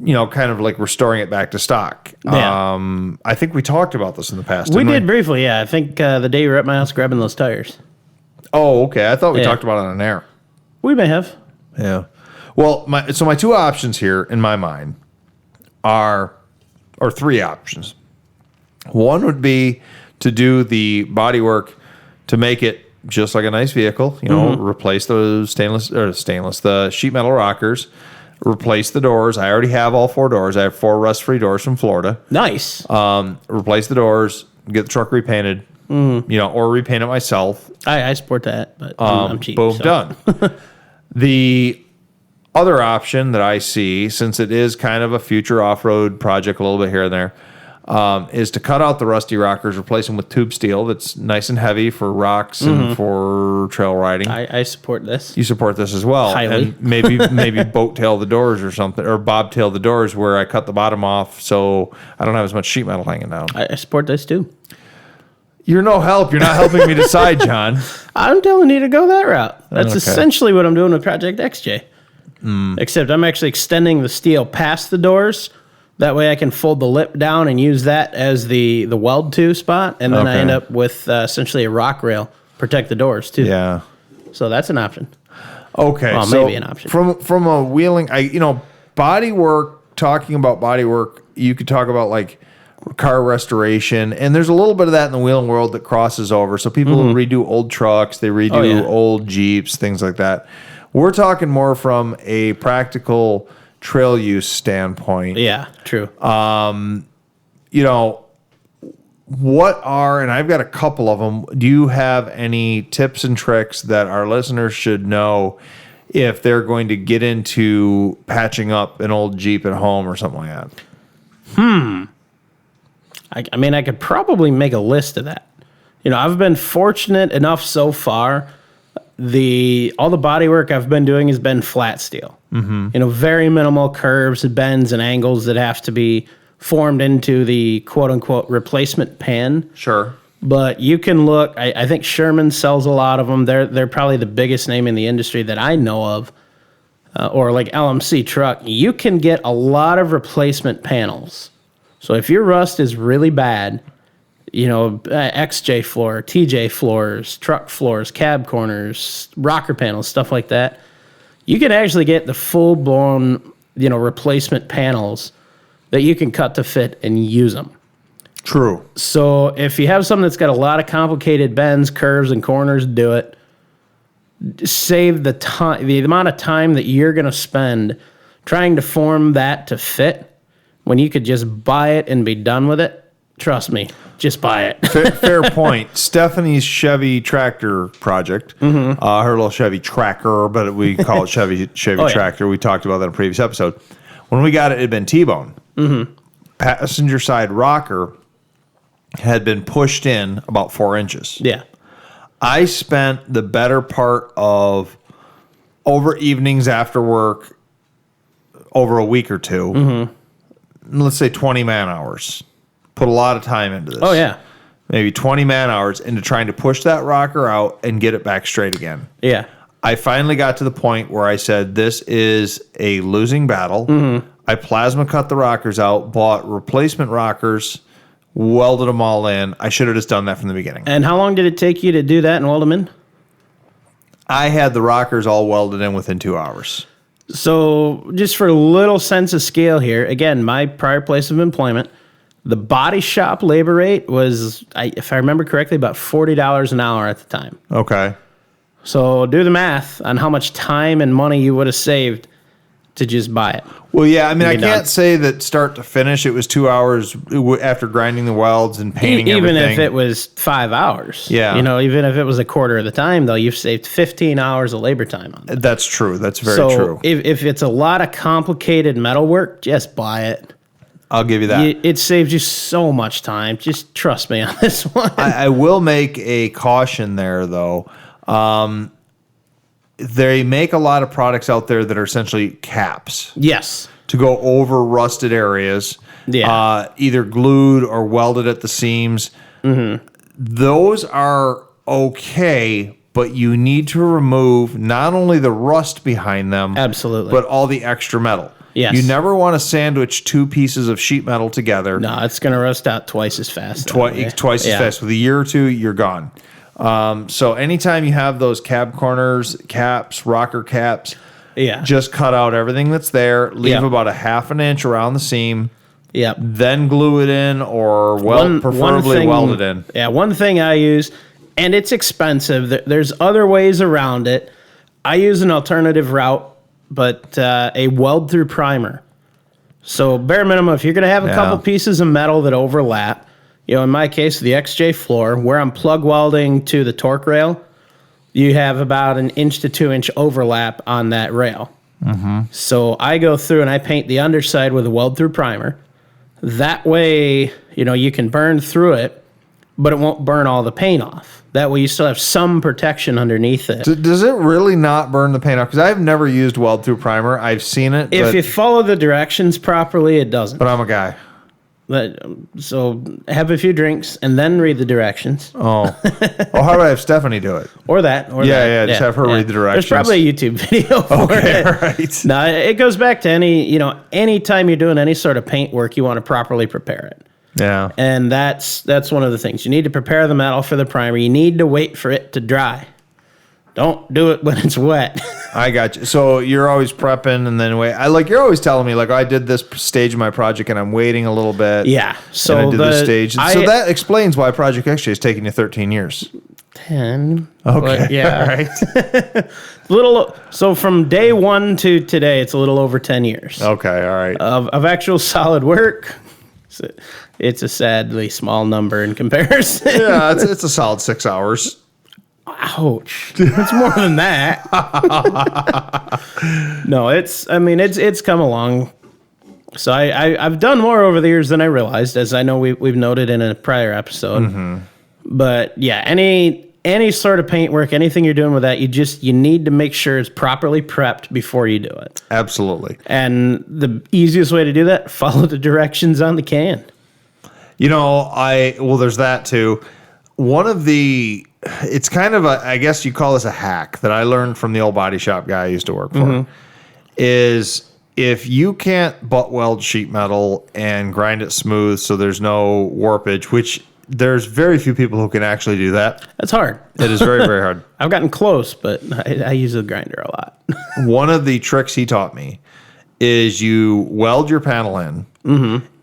kind of like restoring it back to stock.
Yeah.
I think we talked about this in the past.
We
didn't
did briefly, yeah. I think the day you were at my house grabbing those tires.
Oh, okay. I thought we talked about it on air.
We may have.
Yeah. Well, my two options here in my mind are three options. One would be to do the Bodywork to make it just like a nice vehicle, replace those the sheet metal rockers, replace the doors. I already have all 4 doors. I have 4 rust-free doors from Florida.
Nice.
Replace the doors, get the truck repainted, or repaint it myself.
I support that, but I'm cheap.
Boom,
so.
done. The other option that I see, since it is kind of a future off-road project a little bit here and there, is to cut out the rusty rockers, replace them with tube steel that's nice and heavy for rocks and for trail riding.
I support this.
You support this as well.
Highly.
And maybe boat tail the doors or something, or bobtail the doors where I cut the bottom off so I don't have as much sheet metal hanging down.
I support this too.
You're no help. You're not helping me decide, John.
I'm telling you to go that route. That's
Okay.
essentially what I'm doing with Project XJ. Except I'm actually extending the steel past the doors. That way I can fold the lip down and use that as the weld to spot. And then I
Okay.
end up with essentially a rock rail. Protect the doors too.
Yeah.
So that's an option.
Okay.
Well,
so
maybe an option.
From a wheeling, Bodywork, talking about Bodywork, you could talk about like car restoration, and there's a little bit of that in the wheeling world that crosses over. So people redo old trucks, they redo old Jeeps, things like that. We're talking more from a practical trail use standpoint.
Yeah, true.
What are, and I've got a couple of them, do you have any tips and tricks that our listeners should know if they're going to get into patching up an old Jeep at home or something like that?
I mean, I could probably make a list of that. I've been fortunate enough so far. All the bodywork I've been doing has been flat steel. Very minimal curves, bends, and angles that have to be formed into the quote-unquote replacement pan.
Sure.
But you can look, I think Sherman sells a lot of them. They're probably the biggest name in the industry that I know of. Or like LMC Truck. You can get a lot of replacement panels. So if your rust is really bad, XJ floor, TJ floors, truck floors, cab corners, rocker panels, stuff like that, you can actually get the full-blown, replacement panels that you can cut to fit and use them.
True.
So if you have something that's got a lot of complicated bends, curves, and corners, do it. Save the time, the amount of time that you're going to spend trying to form that to fit when you could just buy it and be done with it. Trust me, just buy it.
Fair point. Stephanie's Chevy tractor project, her little Chevy Tracker, but we call it Chevy Tractor. We talked about that in a previous episode. When we got it, it had been T-bone. Passenger side rocker had been pushed in about 4 inches.
Yeah.
I spent the better part of over evenings after work, over a week or two, let's say 20 man hours. Put a lot of time into this.
Oh, yeah.
Maybe 20 man hours into trying to push that rocker out and get it back straight again.
Yeah.
I finally got to the point where I said, this is a losing battle. I plasma cut the rockers out, bought replacement rockers, welded them all in. I should have just done that from the beginning.
And how long did it take you to do that and weld them in?
I had the rockers all welded in within 2 hours.
So just for a little sense of scale here, again, my prior place of employment, the body shop labor rate was, if I remember correctly, about $40 an hour at the time.
Okay.
So do the math on how much time and money you would have saved to just buy it.
Well, yeah, I mean, I
Be
can't
done.
say that start to finish it was 2 hours after grinding the welds and painting
Even
everything.
if it was 5 hours.
Yeah.
Even if it was a quarter of the time, though, you've saved 15 hours of labor time on it.
That's true. That's very
So
true.
if it's a lot of complicated metal work, just buy it.
I'll give you that.
It saves you so much time. Just trust me on this one.
I will make a caution there, though. They make a lot of products out there that are essentially caps
Yes.
to go over rusted areas,
Yeah.
either glued or welded at the seams.
Mm-hmm.
Those are okay, but you need to remove not only the rust behind them,
Absolutely.
but all the extra metal.
Yes.
You never want to sandwich two pieces of sheet metal together.
No, it's going to rust out twice as fast.
Twice as fast. With a year or two, you're gone. So anytime you have those cab corners, caps, rocker caps,
Yeah.
just cut out everything that's there. Leave
Yeah.
about a half an inch around the seam.
Yep.
Then glue it in, or preferably weld it in.
Yeah, one thing I use, and it's expensive. There's other ways around it. I use an alternative route, but a weld-through primer. So bare minimum, if you're going to have a couple pieces of metal that overlap, in my case, the XJ floor, where I'm plug welding to the torque rail, you have about an inch to 2 inch overlap on that rail. Mm-hmm. So I go through and I paint the underside with a weld-through primer. That way, you can burn through it, but it won't burn all the paint off. That way you still have some protection underneath it.
Does it really not burn the paint off? Because I've never used weld-through primer. I've seen it.
If you follow the directions properly, it doesn't.
But I'm a guy.
So have a few drinks and then read the directions.
Oh. How about I have Stephanie do it?
Or that.
Just have her read the directions.
There's probably a YouTube video for it.
Right.
No, it goes back to any time you're doing any sort of paint work, you want to properly prepare it.
Yeah.
And that's one of the things. You need to prepare the metal for the primer. You need to wait for it to dry. Don't do it when it's wet.
I got you. So you're always prepping and then wait. You're always telling me, I did this stage of my project and I'm waiting a little bit.
Yeah. So
and I did this stage. So that explains why Project XJ is taking you 13 years.
10.
Okay.
But yeah. All right. So from day one to today, it's a little over 10 years.
Okay. All right.
Of actual solid work. It's a sadly small number in comparison.
Yeah, it's a solid 6 hours.
Ouch. It's more than that. No, it's come along. So I've done more over the years than I realized, as I know we've noted in a prior episode. Mm-hmm. But yeah, any sort of paint work, anything you're doing with that, you need to make sure it's properly prepped before you do it.
Absolutely.
And the easiest way to do that, follow the directions on the can.
There's that too. It's kind of I guess you call this a hack that I learned from the old body shop guy I used to work for, is if you can't butt weld sheet metal and grind it smooth so there's no warpage, which there's very few people who can actually do that.
That's hard.
It is very, very hard.
I've gotten close, but I use the grinder a lot.
One of the tricks he taught me is you weld your panel in,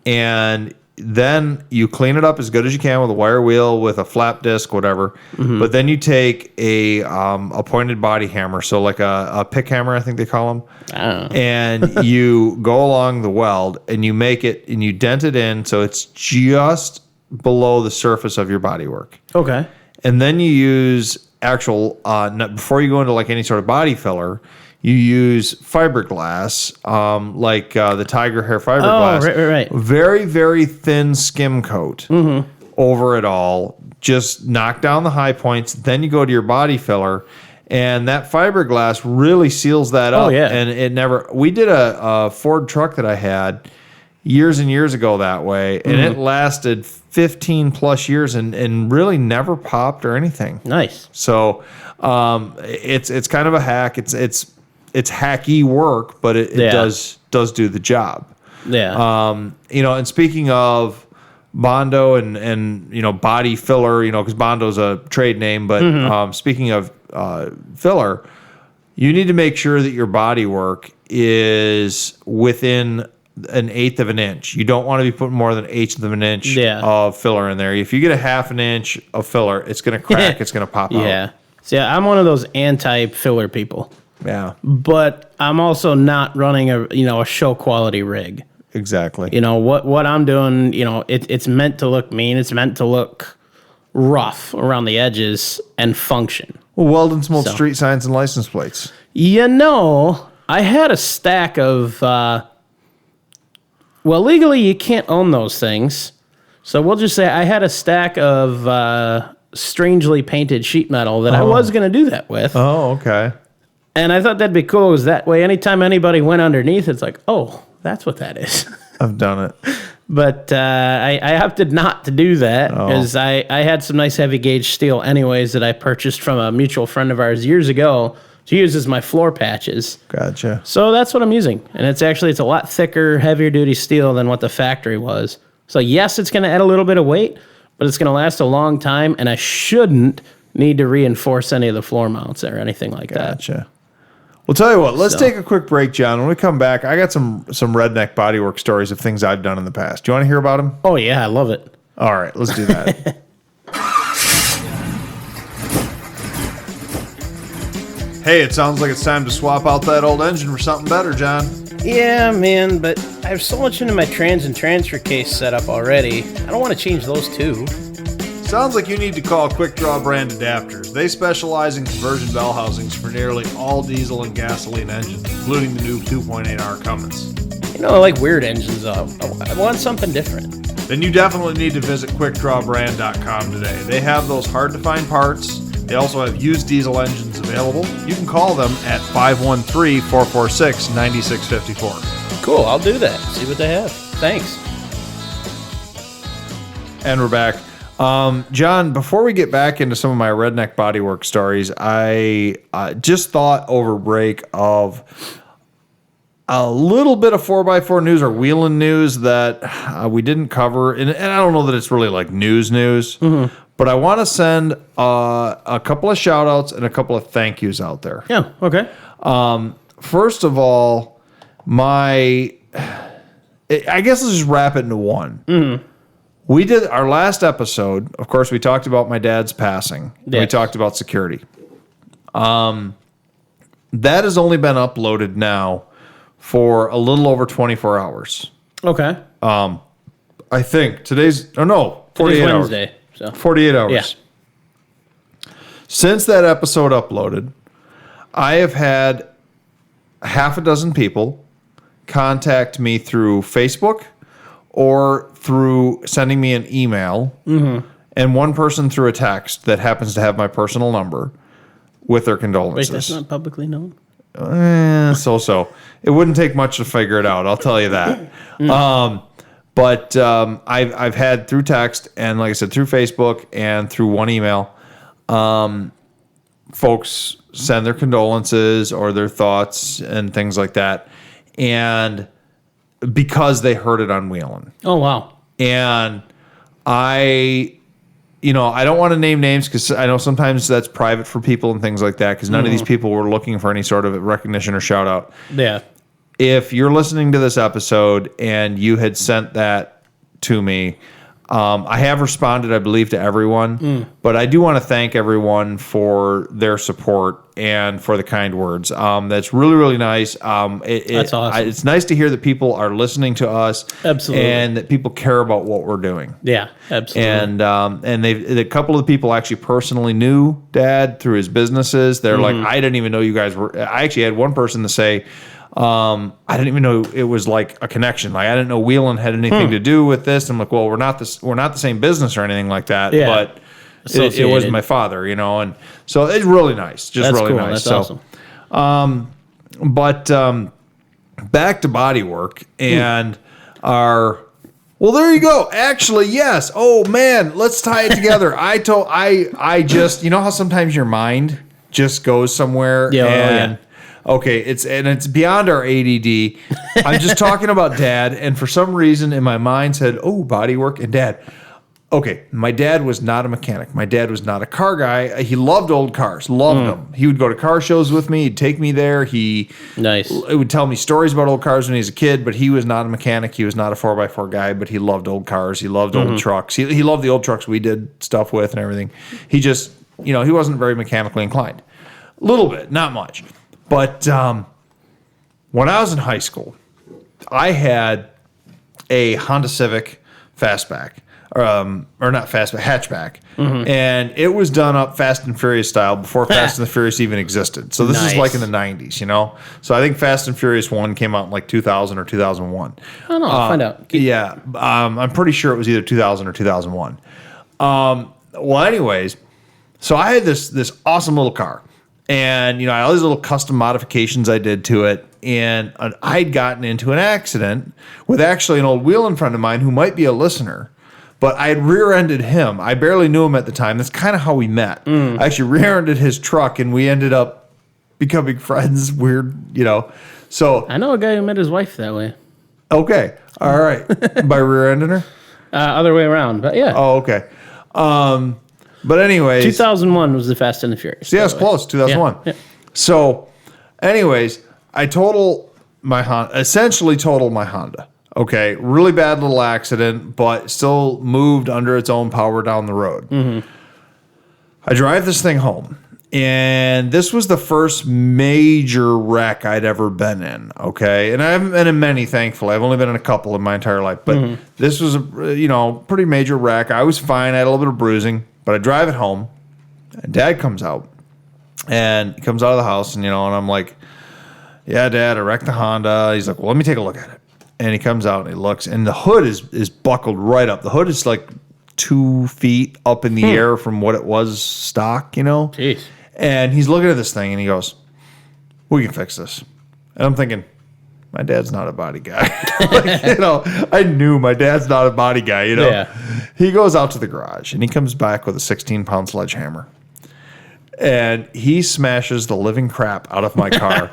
and then you clean it up as good as you can with a wire wheel, with a flap disc, whatever. Mm-hmm. But then you take a pointed body hammer, so like a pick hammer, I think they call them, and you go along the weld and you make it and you dent it in so it's just below the surface of your bodywork. Okay. And then you use actual before you go into like any sort of body filler, you use fiberglass, like the tiger hair fiberglass.
Oh, right.
Very, very thin skim coat over it all. Just knock down the high points. Then you go to your body filler, and that fiberglass really seals that up.
Yeah.
And it never. We did a Ford truck that I had years and years ago that way, and it lasted 15 plus years and really never popped or anything.
Nice.
So it's kind of a hack. It's hacky work, but it does do the job.
Yeah.
And speaking of Bondo and body filler, because Bondo's a trade name, but speaking of filler, you need to make sure that your Bodywork is within an eighth of an inch. You don't want to be putting more than an eighth of an inch of filler in there. If you get a half an inch of filler, it's going to crack. It's going to pop out.
Yeah. See, I'm one of those anti-filler people.
Yeah.
But I'm also not running a show quality rig.
Exactly.
What I'm doing, it's meant to look mean. It's meant to look rough around the edges and function.
Well, Weldon smoked street signs and license plates.
I had a stack of, legally you can't own those things. So we'll just say I had a stack of strangely painted sheet metal that I was going to do that with.
Oh, okay.
And I thought that'd be cool, because that way anytime anybody went underneath, it's like, oh, that's what that is.
I've done it.
But I opted not to do that, because I had some nice heavy gauge steel anyways that I purchased from a mutual friend of ours years ago to use as my floor patches.
Gotcha.
So that's what I'm using. And it's a lot thicker, heavier duty steel than what the factory was. So yes, it's going to add a little bit of weight, but it's going to last a long time, and I shouldn't need to reinforce any of the floor mounts or anything like that.
Gotcha. Well, tell you what, let's take a quick break, John. When we come back, I got some redneck bodywork stories of things I've done in the past. Do you want to hear about them?
Oh, yeah, I love it.
All right, let's do that. Hey, it sounds like it's time to swap out that old engine for something better, John.
Yeah, man, but I have so much into my trans and transfer case set up already. I don't want to change those too.
Sounds like you need to call Quick Draw Brand Adapters. They specialize in conversion bell housings for nearly all diesel and gasoline engines, including the new 2.8R Cummins.
I like weird engines, though. I want something different.
Then you definitely need to visit QuickDrawBrand.com today. They have those hard-to-find parts. They also have used diesel engines available. You can call them at 513-446-9654.
Cool, I'll do that. See what they have. Thanks.
And we're back. John, before we get back into some of my redneck bodywork stories, I just thought over break of a little bit of 4x4 news or wheeling news that we didn't cover. And I don't know that it's really like news, but I want to send a couple of shout outs and a couple of thank yous out there.
Yeah, okay.
First of all, I guess let's just wrap it into one. Mm-hmm. We did our last episode. Of course, we talked about my dad's passing. Yes. We talked about security. That has only been uploaded now for a little over 24 hours.
Okay.
I think today's 48
Wednesday,
hours. So 48 hours.
Yeah.
Since that episode uploaded, I have had half a dozen people contact me through Facebook or through sending me an email, and one person through a text that happens to have my personal number with their condolences.
Wait, that's not publicly known?
So. It wouldn't take much to figure it out, I'll tell you that. But I've had through text and, like I said, through Facebook and through one email, folks send their condolences or their thoughts and things like that. And because they heard it on Wheelin'.
Oh, wow.
And I don't want to name names because I know sometimes that's private for people and things like that because none of these people were looking for any sort of recognition or shout out.
Yeah.
If you're listening to this episode and you had sent that to me, I have responded, I believe, to everyone, but I do want to thank everyone for their support and for the kind words. That's really, really nice.
That's awesome.
It's nice to hear that people are listening to us,
absolutely,
and that people care about what we're doing.
Yeah, absolutely.
And a couple of the people actually personally knew Dad through his businesses. They're like, I didn't even know you guys were. I actually had one person to say, I didn't even know it was like a connection. Like I didn't know Wheelin' had anything to do with this. I'm like, well, we're not the same business or anything like that. Yeah. But it was my father, and so it's really nice. Just
That's
really
cool.
nice.
That's awesome.
But back to bodywork and our. Well, there you go. Actually, yes. Oh man, let's tie it together. I just how sometimes your mind just goes somewhere. Yeah. Okay, it's beyond our ADD. I'm just talking about Dad, and for some reason in my mind said, "Oh, bodywork and Dad." Okay, my dad was not a mechanic. My dad was not a car guy. He loved old cars, loved them. He would go to car shows with me. He'd take me there. He would tell me stories about old cars when he was a kid, but he was not a mechanic. He was not a 4x4 guy, but he loved old cars. He loved old trucks. He loved the old trucks we did stuff with and everything. He just, he wasn't very mechanically inclined. A little bit, not much. But when I was in high school, I had a Honda Civic Fastback. Or not fastback, hatchback. And it was done up Fast and Furious style before Fast and the Furious even existed. So this is like in the 90s, So I think Fast and Furious 1 came out in like 2000 or 2001.
I don't know. I'll find out.
I'm pretty sure it was either 2000 or 2001. Well, anyways, so I had this awesome little car. And, I had all these little custom modifications I did to it. And I'd gotten into an accident with actually an old wheeling friend of mine who might be a listener. But I had rear-ended him. I barely knew him at the time. That's kind of how we met. I actually rear-ended his truck, and we ended up becoming friends. Weird, So
I know a guy who met his wife that way.
Okay. All right. By rear-ending her?
Other way around, but yeah.
Oh, okay. But anyways.
2001 was the Fast and the Furious.
Yeah, it's close. 2001.
Yeah.
So, anyways, I essentially totaled my Honda. Okay, really bad little accident, but still moved under its own power down the road. I drive this thing home, and this was the first major wreck I'd ever been in. Okay, and I haven't been in many, thankfully. I've only been in a couple in my entire life, but this was a pretty major wreck. I was fine. I had a little bit of bruising, but I drive it home, and Dad comes out, and he comes out of the house, and I'm like, "Yeah, Dad, I wrecked the Honda." He's like, "Well, let me take a look at it." And he comes out and he looks, and the hood is buckled right up. The hood is like 2 feet up in the air from what it was stock,
Jeez.
And he's looking at this thing and he goes, "We can fix this." And I'm thinking, my dad's not a body guy. I knew my dad's not a body guy,
Yeah.
He goes out to the garage and he comes back with a 16-pound sledgehammer. And he smashes the living crap out of my car.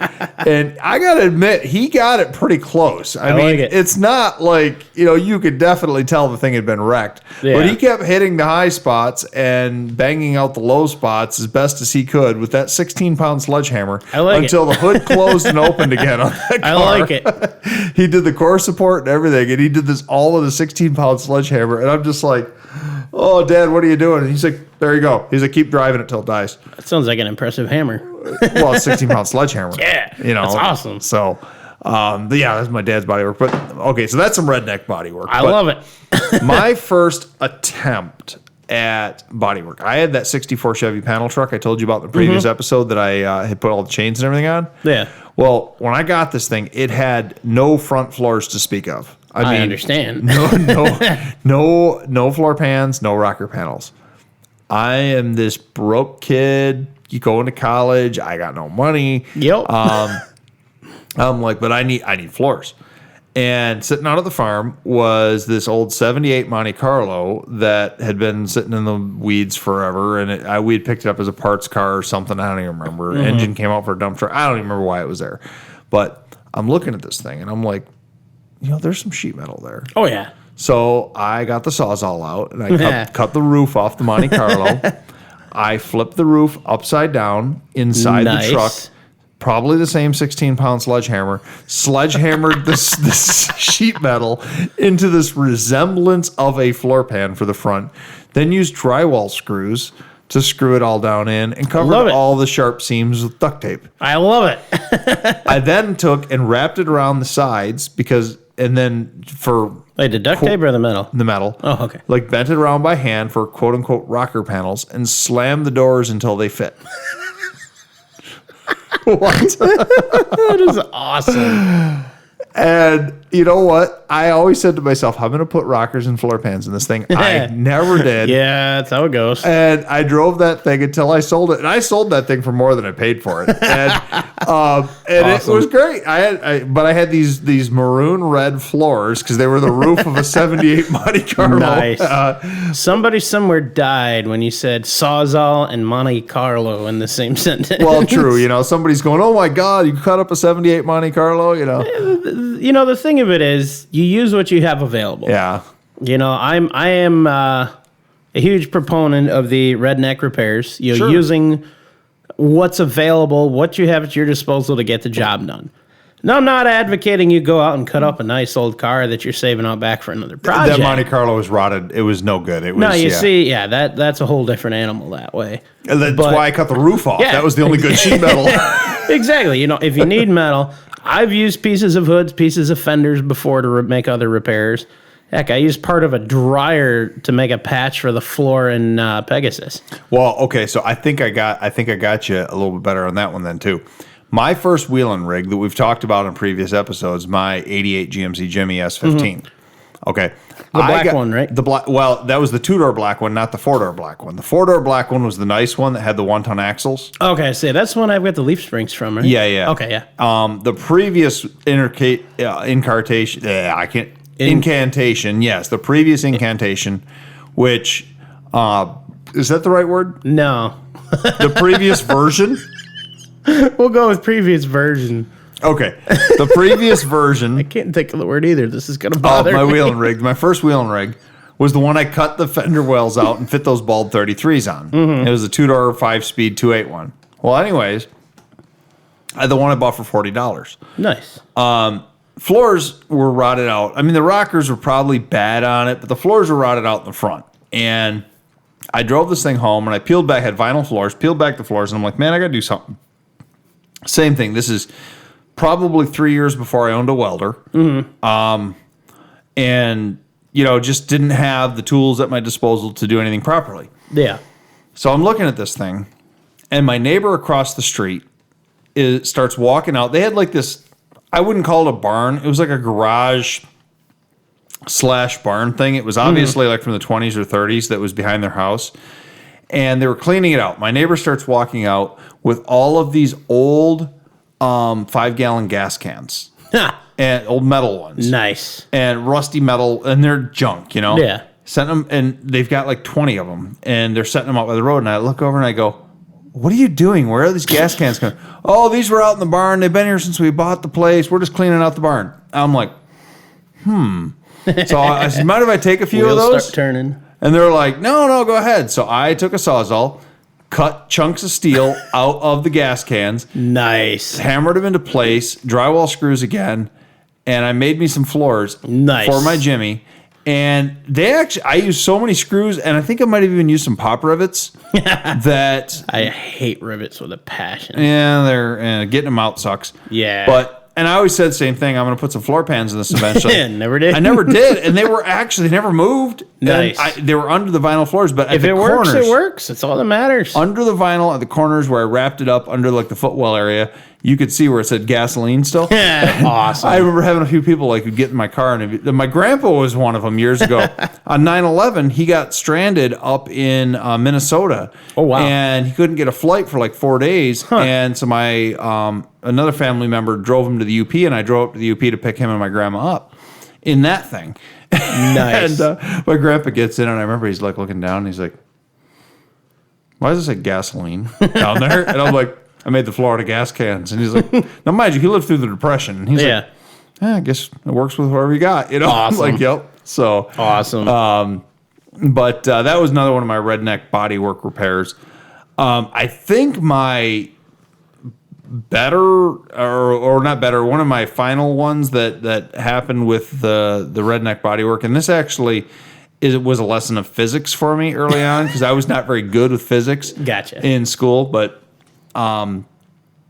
And I got to admit, he got it pretty close. I mean, it's not like, you could definitely tell the thing had been wrecked. Yeah. But he kept hitting the high spots and banging out the low spots as best as he could with that 16-pound sledgehammer until the hood closed and opened again on that car.
I like it.
He did the core support and everything. And he did this all with a 16-pound sledgehammer. And I'm just like, "Oh, Dad, what are you doing?" And he's like, "There you go." He's like, "Keep driving it till it dies."
That sounds like an impressive hammer.
Well, a 16-pound sledgehammer.
Yeah, that's awesome.
So, but yeah, that's my dad's bodywork. But okay, so that's some redneck bodywork.
I love it.
My first attempt at bodywork, I had that '64 Chevy panel truck I told you about in the previous episode that I had put all the chains and everything on.
Yeah.
Well, when I got this thing, it had no front floors to speak of. I mean,
understand.
No floor pans, no rocker panels. I am this broke kid. You going to college? I got no money.
Yep.
I'm like, but I need floors. And sitting out at the farm was this old '78 Monte Carlo that had been sitting in the weeds forever, and we had picked it up as a parts car or something. I don't even remember. Engine came out for a dump truck. I don't even remember why it was there. But I'm looking at this thing, and I'm like, there's some sheet metal there.
Oh, yeah.
So I got the Sawzall out, and I cut the roof off the Monte Carlo. I flipped the roof upside down inside the truck. Probably the same 16-pound sledgehammered this sheet metal into this resemblance of a floor pan for the front. Then used drywall screws to screw it all down in and covered all the sharp seams with duct tape.
I love it.
I then took and wrapped it around the sides
Wait, the duct tape or the metal?
The metal.
Oh, okay.
Like bent it around by hand for quote unquote rocker panels and slammed the doors until they fit. What?
That is awesome.
And you know what? I always said to myself, I'm going to put rockers and floor pans in this thing. I never did.
Yeah, that's how it goes.
And I drove that thing until I sold it. And I sold that thing for more than I paid for it. And awesome. It was great. But I had these maroon red floors because they were the roof of a '78 Monte Carlo.
Nice. Somebody somewhere died when you said Sawzall and Monte Carlo in the same sentence.
Well, true. Somebody's going, "Oh my God, you cut up a '78 Monte Carlo."
The thing of it is, you use what you have available.
Yeah.
I am a huge proponent of the redneck repairs. You know,
Sure.
using what's available, what you have at your disposal to get the job done. No, I'm not advocating you go out and cut up a nice old car that you're saving out back for another project.
That Monte Carlo was rotted. It was no good. It was,
No, you see, that's a whole different animal that way.
And that's
but-
why I cut the roof off.
Yeah.
That was the only good sheet metal.
Exactly. You know, if you need metal, I've used pieces of hoods, pieces of fenders before to make other repairs. Heck, I used part of a dryer to make a patch for the floor in Pegasus.
Well, okay, so I think I got you a little bit better on that one then too. My first wheeling rig that we've talked about in previous episodes, my 88 GMC Jimmy S15. Okay.
The black one, right?
The black. Well, that was the 2-door black one, not the 4-door black one. The 4-door black one was the nice one that had the 1-ton axles.
Okay, so that's the one I've got the leaf springs from, right?
Yeah.
Okay, yeah.
The previous incarnation, incantation, yes, the previous incantation, which is that the right word?
No.
The previous version.
We'll go with previous version.
Okay, the previous version.
I can't think of the word either. This is going to
Oh,
bother
my
me.
wheeling rig. My first wheeling rig was the one I cut the fender wells out and fit those bulb 33s on. It was a 2-door, 5-speed, 281. Well, anyways, I had the one I bought for $40.
Nice.
Floors were rotted out. I mean, the rockers were probably bad on it, but the floors were rotted out in the front. And I drove this thing home, and I peeled back, had vinyl floors, peeled back the floors, and I'm like, man, I got to do something. Same thing. This is probably 3 years before I owned a welder. And, you know, just didn't have the tools at my disposal to do anything properly.
Yeah.
So I'm looking at this thing, and my neighbor across the street starts walking out. They had like this, I wouldn't call it a barn. It was like a garage / barn thing. It was obviously like from the 20s or 30s that was behind their house. And they were cleaning it out. My neighbor starts walking out with all of these old 5-gallon gas cans and old metal ones.
Nice.
And rusty metal, and they're junk, you know?
Yeah.
Sent them, and they've got like 20 of them, and they're setting them out by the road. And I look over and I go, what are you doing? Where are these gas cans coming? Oh, these were out in the barn. They've been here since we bought the place. We're just cleaning out the barn. I'm like, So I said, mind if I take a few
Wheels
of those?
start turning.
And they're like, no, go ahead. So I took a Sawzall, cut chunks of steel out of the gas cans,
Nice.
hammered them into place, drywall screws again, and I made me some floors
Nice.
for my Jimmy. And I used so many screws, and I think I might have even used some pop rivets that,
I hate rivets with a passion.
they're getting them out sucks.
Yeah.
And I always said the same thing. I'm going to put some floor pans in this eventually.
Never did.
I never did, and they were actually never moved.
Nice.
And they were under the vinyl floors, but at
If
the
it works,
corners,
it works. That's all that matters.
under the vinyl at the corners where I wrapped it up under like the footwell area, you could see where it said gasoline still.
Awesome.
I remember having a few people like would get in my car, and my grandpa was one of them years ago. On 9/11, he got stranded up in Minnesota.
Oh, wow.
And he couldn't get a flight for like 4 days. And so my another family member drove him to the UP, and I drove up to the UP to pick him and my grandma up in that thing.
Nice.
And my grandpa gets in, and I remember he's like looking down, and he's like, "Why does it say gasoline down there?" And I'm like, I made the Florida gas cans. And he's like, now mind you, he lived through the Depression. And he's like, I guess it works with whoever you got. You know,
Awesome.
I'm like, yep. So
Awesome.
but that was another one of my redneck bodywork repairs. I think my better or not better, one of my final ones that happened with the redneck bodywork, and this actually was a lesson of physics for me early on because I was not very good with physics
Gotcha.
in school, but I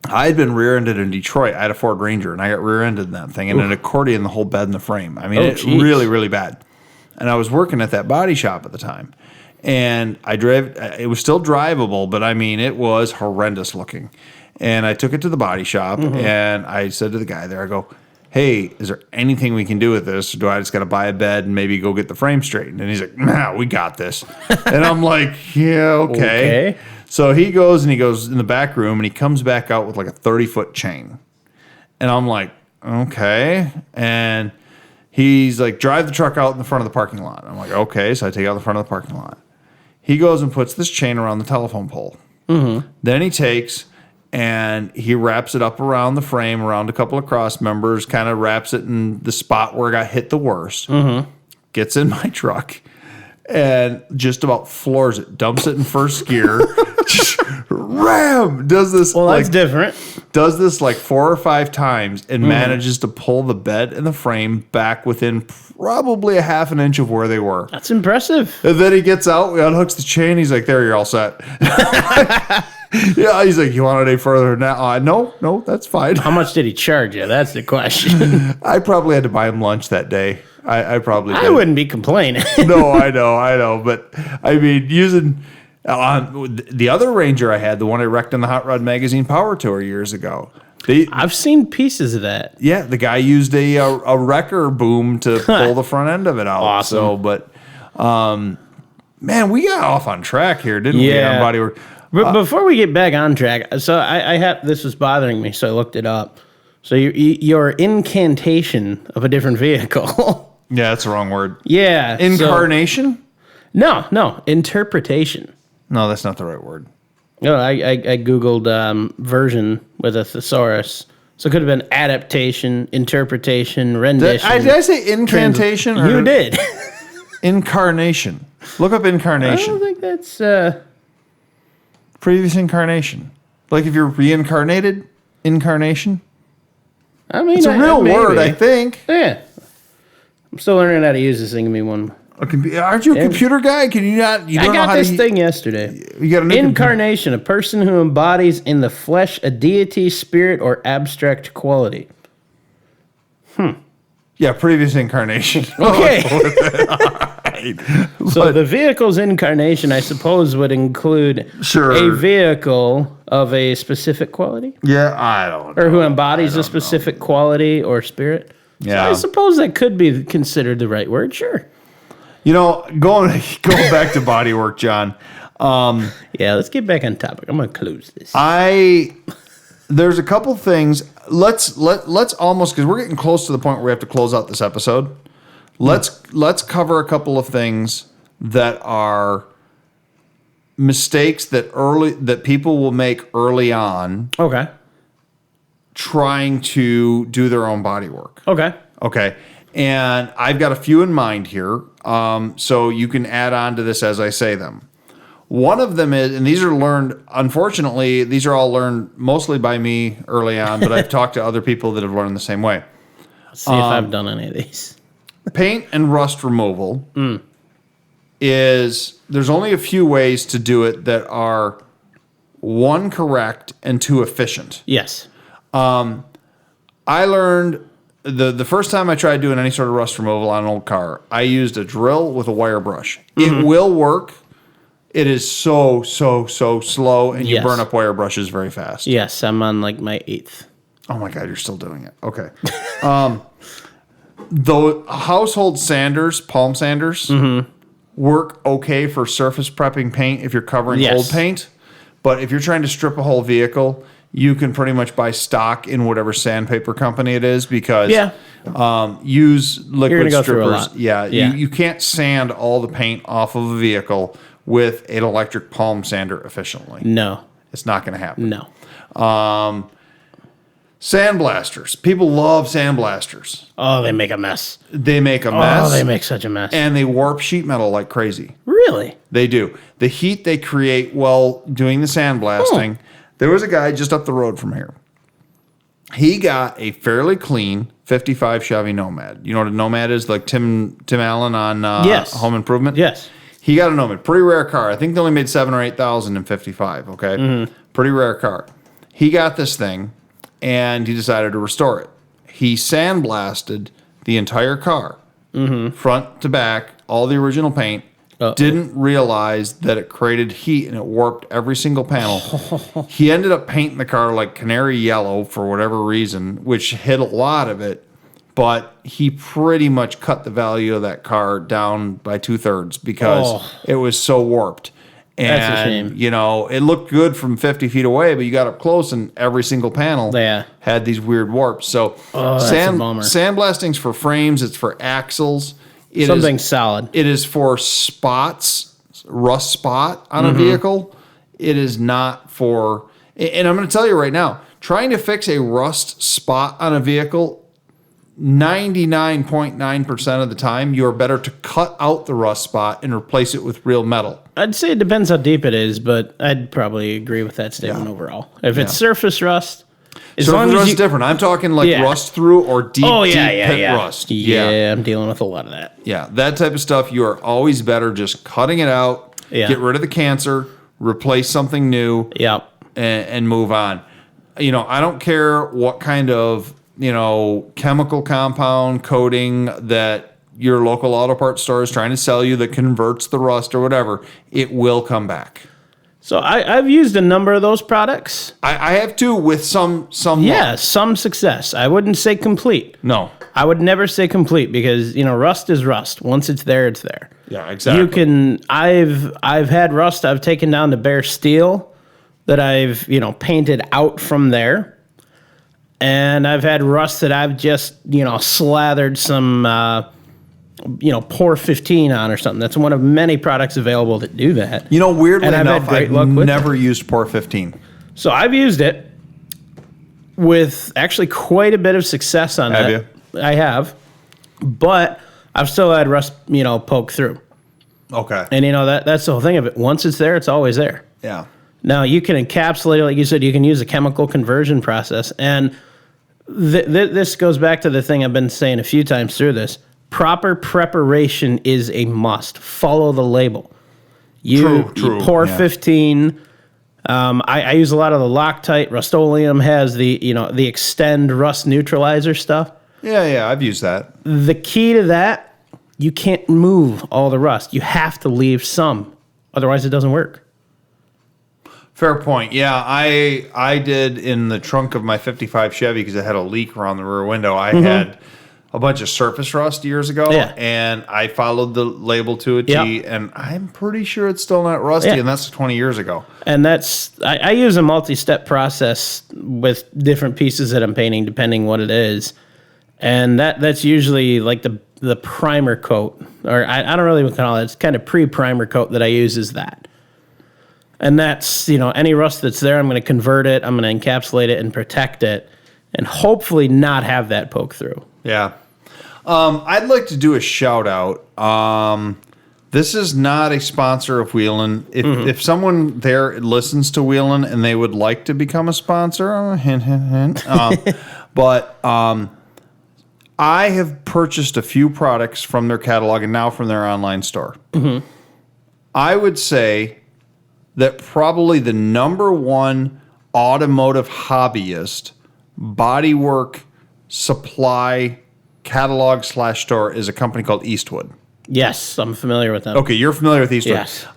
had been rear-ended in Detroit. I had a Ford Ranger, and I got rear-ended in that thing, and it accordioned the whole bed and the frame. I mean, it's really, really bad. And I was working at that body shop at the time, and it was still drivable, but I mean, it was horrendous looking. And I took it to the body shop, and I said to the guy there, I go, hey, is there anything we can do with this? Or do I just got to buy a bed and maybe go get the frame straightened? And he's like, nah, we got this. And I'm like, yeah, okay. So he goes in the back room, and he comes back out with like a 30-foot chain. And I'm like, okay. And he's like, drive the truck out in the front of the parking lot. I'm like, okay. So I take it out the front of the parking lot. He goes and puts this chain around the telephone pole. Then he takes and he wraps it up around the frame, around a couple of cross members, kind of wraps it in the spot where it got hit the worst. Gets in my truck, and just about floors it, dumps it in first gear, just ram, does this.
Well, that's different.
Does this like 4 or 5 times and manages to pull the bed and the frame back within probably a half an inch of where they were.
That's impressive.
And then he gets out, he unhooks the chain. He's like, there, you're all set. Yeah, he's like, you want it any further now? No, that's fine.
How much did he charge you? That's the question.
I probably had to buy him lunch that day. I probably did.
I wouldn't be complaining.
No, I know. But I mean, using the other Ranger I had, the one I wrecked in the Hot Rod Magazine Power Tour years ago.
I've seen pieces of that.
Yeah, the guy used a wrecker boom to pull the front end of it out.
Awesome.
So, but man, we got off on track here, didn't we? On Bodywork.
But before we get back on track, so I have this was bothering me, so I looked it up. So your incantation of a different vehicle.
Yeah, that's the wrong word.
Yeah.
Incarnation?
No, interpretation.
No, that's not the right word.
No, I Googled version with a thesaurus. So it could have been adaptation, interpretation, rendition.
Did I say incantation?
You did.
Incarnation. Look up
I
incarnation.
don't think that's...
Previous incarnation. Like if you're reincarnated, incarnation.
I mean,
It's a real word, I think.
Yeah. I'm still learning how to use this thing. Give me one.
Aren't you a computer guy? Can you not? You don't
I
know
got
how
this
to,
thing yesterday.
You got an
Incarnation, a person who embodies in the flesh a deity, spirit, or abstract quality.
Yeah, previous incarnation.
Okay.
Right.
So the vehicle's incarnation, I suppose, would include a vehicle of a specific quality?
Yeah, I don't know.
Or who embodies a specific quality or spirit?
Yeah.
So I suppose that could be considered the right word, sure.
You know, going back to Bodywork, John.
Yeah, let's get back on topic. I'm going to close this.
There's a couple things. Let's almost, because we're getting close to the point where we have to close out this episode. Let's cover a couple of things that are mistakes that people will make early on.
Okay.
Trying to do their own body work.
Okay.
And I've got a few in mind here, so you can add on to this as I say them. One of them is, and these are learned, unfortunately, these are all learned mostly by me early on, but I've talked to other people that have learned the same way.
Let's see if I've done any of these.
Paint and rust removal is, there's only a few ways to do it that are, 1, correct, and 2, efficient.
Yes.
I learned the first time I tried doing any sort of rust removal on an old car, I used a drill with a wire brush. It will work. It is so slow, and you burn up wire brushes very fast.
Yes, I'm on like my 8th.
Oh my God, you're still doing it. Okay. Though household sanders, palm sanders, work okay for surface prepping paint if you're covering old paint. But if you're trying to strip a whole vehicle, you can pretty much buy stock in whatever sandpaper company it is because use liquid strippers. You can't sand all the paint off of a vehicle with an electric palm sander efficiently.
No.
It's not going to happen.
No.
Sandblasters. People love sandblasters.
Oh, they make a mess.
They make a mess.
Oh, they make such a mess.
And they warp sheet metal like crazy.
Really?
They do. The heat they create while doing the sandblasting. There was a guy just up the road from here. He got a fairly clean 55 Chevy Nomad. You know what a Nomad is? Like Tim Allen on Home Improvement?
Yes.
He got a Nomad. Pretty rare car. I think they only made 7,000 or 8,000 in 55, okay? Pretty rare car. He got this thing, and he decided to restore it. He sandblasted the entire car, front to back, all the original paint. Didn't realize that it created heat and it warped every single panel. He ended up painting the car like canary yellow for whatever reason, which hit a lot of it. But he pretty much cut the value of that car down by 2/3 because it was so warped. And,
that's a shame.
You know, it looked good from 50 feet away, but you got up close and every single panel had these weird warps. So
that's a bummer.
Sandblasting's for frames. It's for axles.
Something solid.
It is for spots, rust spot on a vehicle. It is not for, and I'm going to tell you right now, trying to fix a rust spot on a vehicle, 99.9% of the time, you're better to cut out the rust spot and replace it with real metal.
I'd say it depends how deep it is, but I'd probably agree with that statement overall. If it's surface rust, as long as
rust
you,
is different. I'm talking like rust through or deep, deep pit rust.
Yeah, I'm dealing with a lot of that.
Yeah, that type of stuff, you are always better just cutting it out, get rid of the cancer, replace something new, and move on. I don't care what kind of chemical compound coating that your local auto parts store is trying to sell you that converts the rust or whatever, it will come back.
So I've used a number of those products.
I have too, with some
some success. I wouldn't say complete.
No.
I would never say complete because, rust is rust. Once it's there, it's there.
Yeah, exactly.
I've had rust I've taken down to bare steel that I've, painted out from there. And I've had rust that I've just, slathered some, Pour 15 on or something. That's one of many products available that do that.
Weirdly enough, I've never used Pour 15.
So I've used it with actually quite a bit of success on that.
Have you?
I have. But I've still had rust, poke through.
Okay.
And, that's the whole thing of it. Once it's there, it's always there.
Yeah.
Now, you can encapsulate it, like you said, you can use a chemical conversion process. And this goes back to the thing I've been saying a few times through this. Proper preparation is a must. Follow the label. You Pour 15. I use a lot of the Loctite. Rust-Oleum has the Extend rust neutralizer stuff.
Yeah, I've used that.
The key to that, you can't remove all the rust. You have to leave some. Otherwise, it doesn't work.
Fair point. Yeah, I did in the trunk of my 55 Chevy because it had a leak around the rear window. I had a bunch of surface rust years ago, and I followed the label to a T, and I'm pretty sure it's still not rusty, and that's 20 years ago.
And I use a multi-step process with different pieces that I'm painting, depending what it is. And that's usually like the primer coat, or I don't really call it. It's kind of pre-primer coat that I use is that. And that's, any rust that's there, I'm going to convert it, I'm going to encapsulate it and protect it, and hopefully not have that poke through.
Yeah. I'd like to do a shout out. This is not a sponsor of Wheelin'. If someone there listens to Wheelin' and they would like to become a sponsor, hint, hint, hint. But I have purchased a few products from their catalog and now from their online store. Mm-hmm. I would say that probably the number one automotive hobbyist bodywork supply catalog / store is a company called Eastwood.
Yes, I'm familiar with them.
Okay, you're familiar with Eastwood.
Yes.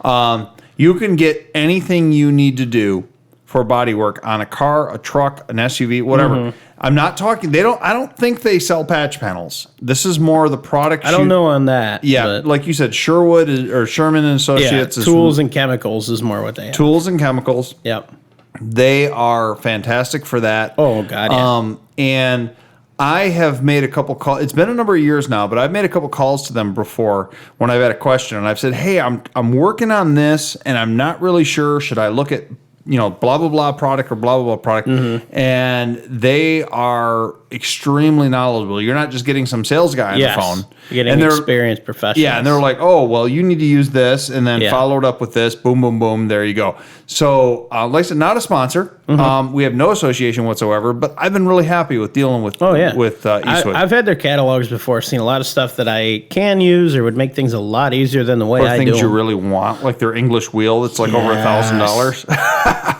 You can get anything you need to do for bodywork on a car, a truck, an SUV, whatever. Mm-hmm. I'm not talking. I don't think they sell patch panels. This is more the product.
I don't know on that.
Yeah, like you said, Sherwood or Sherman and Associates.
Tools and chemicals is more what they have.
Tools and chemicals.
Yep.
They are fantastic for that.
Oh God. Yeah.
And I have made a couple calls. It's been a number of years now, but I've made a couple calls to them before when I've had a question, and I've said, "Hey, I'm working on this, and I'm not really sure. Should I look at blah blah blah product or blah blah blah product?" Mm-hmm. And they are extremely knowledgeable. You're not just getting some sales guy on the phone.
You're getting experienced professionals.
Yeah, and they're like, "Oh, well, you need to use this," and then follow it up with this. Boom, boom, boom. There you go. So, like I said, not a sponsor. Mm-hmm. We have no association whatsoever, but I've been really happy with dealing with Eastwood.
I've had their catalogs before, seen a lot of stuff that I can use or would make things a lot easier than the way I do.
Things you really want, like their English wheel that's like over $1,000.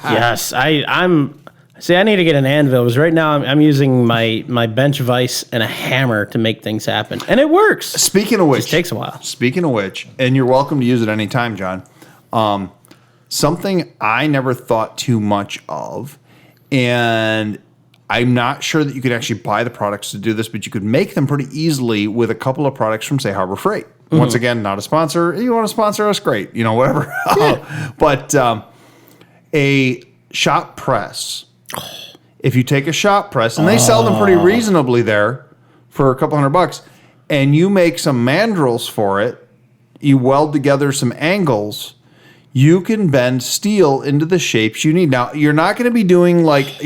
Yes, I need to get an anvil because right now I'm using my bench vise and a hammer to make things happen, and it works.
Speaking of which,
it just takes a while.
Speaking of which, and you're welcome to use it anytime, John. Something I never thought too much of, and I'm not sure that you could actually buy the products to do this, but you could make them pretty easily with a couple of products from, say, Harbor Freight. Mm-hmm. Once again, not a sponsor. You want to sponsor us? Great. Whatever. Yeah. But a shop press. If you take a shop press, and they sell them pretty reasonably there for a couple $100, and you make some mandrels for it, you weld together some angles, you can bend steel into the shapes you need. Now, you're not going to be doing like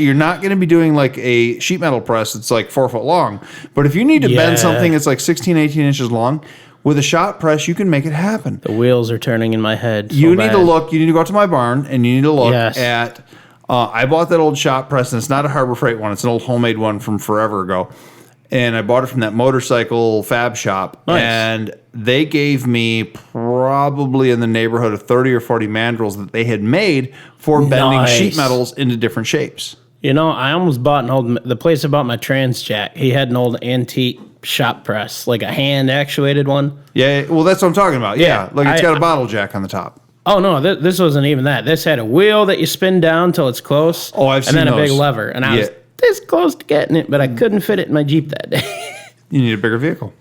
a sheet metal press that's like 4 foot long. But if you need to bend something that's like 16, 18 inches long, with a shot press, you can make it happen.
The wheels are turning in my head.
You need to go out to my barn and you need to look at, I bought that old shot press, and it's not a Harbor Freight one. It's an old homemade one from forever ago. And I bought it from that motorcycle fab shop.
Nice.
And they gave me probably in the neighborhood of 30 or 40 mandrels that they had made for bending sheet metals into different shapes.
You know, I almost bought the place I bought my trans jack, he had an old antique shop press, like a hand actuated one.
Yeah, well, that's what I'm talking about. Yeah, like it's got a bottle jack on the top.
Oh, no, this wasn't even that. This had a wheel that you spin down till it's close.
Oh, I've seen those.
And then a big lever. And I was this close to getting it, but I couldn't fit it in my Jeep that day.
You need a bigger vehicle.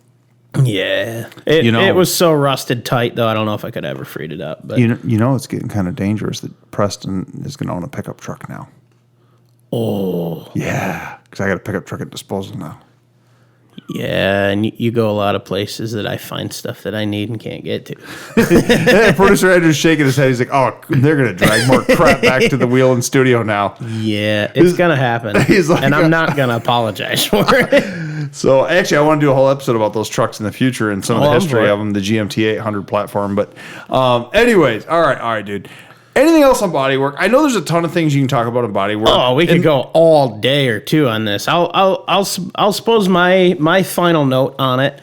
Yeah. It was so rusted tight, though, I don't know if I could ever freed it up. But
you know it's getting kind of dangerous that Preston is going to own a pickup truck now.
Oh.
Yeah, because I got a pickup truck at disposal now.
Yeah, and you go a lot of places that I find stuff that I need and can't get to.
Hey, producer Andrew's shaking his head. He's like, oh, they're going to drag more crap back to the wheel in studio now.
Yeah, it's going to happen.
Like,
and I'm not going to apologize for it.
So, actually, I want to do a whole episode about those trucks in the future and some of the history of them, the GMT 800 platform. But anyways, all right, dude. Anything else on bodywork? I know there's a ton of things you can talk about in bodywork.
Oh, we could go all day or two on this. I'll suppose my final note on it.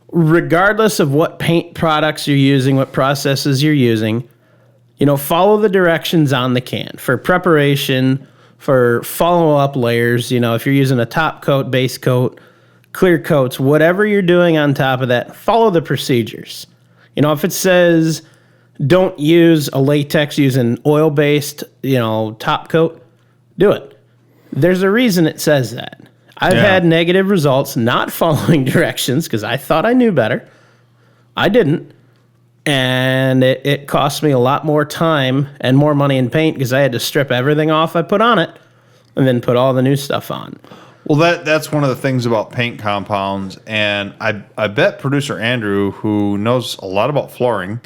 Regardless of what paint products you're using, what processes you're using, follow the directions on the can for preparation, for follow-up layers. If you're using a top coat, base coat, clear coats, whatever you're doing on top of that, follow the procedures. If it says don't use a latex, use an oil-based, top coat, do it. There's a reason it says that. I've had negative results not following directions because I thought I knew better. I didn't. And it cost me a lot more time and more money in paint because I had to strip everything off I put on it and then put all the new stuff on.
Well, that's one of the things about paint compounds. And I bet producer Andrew, who knows a lot about flooring,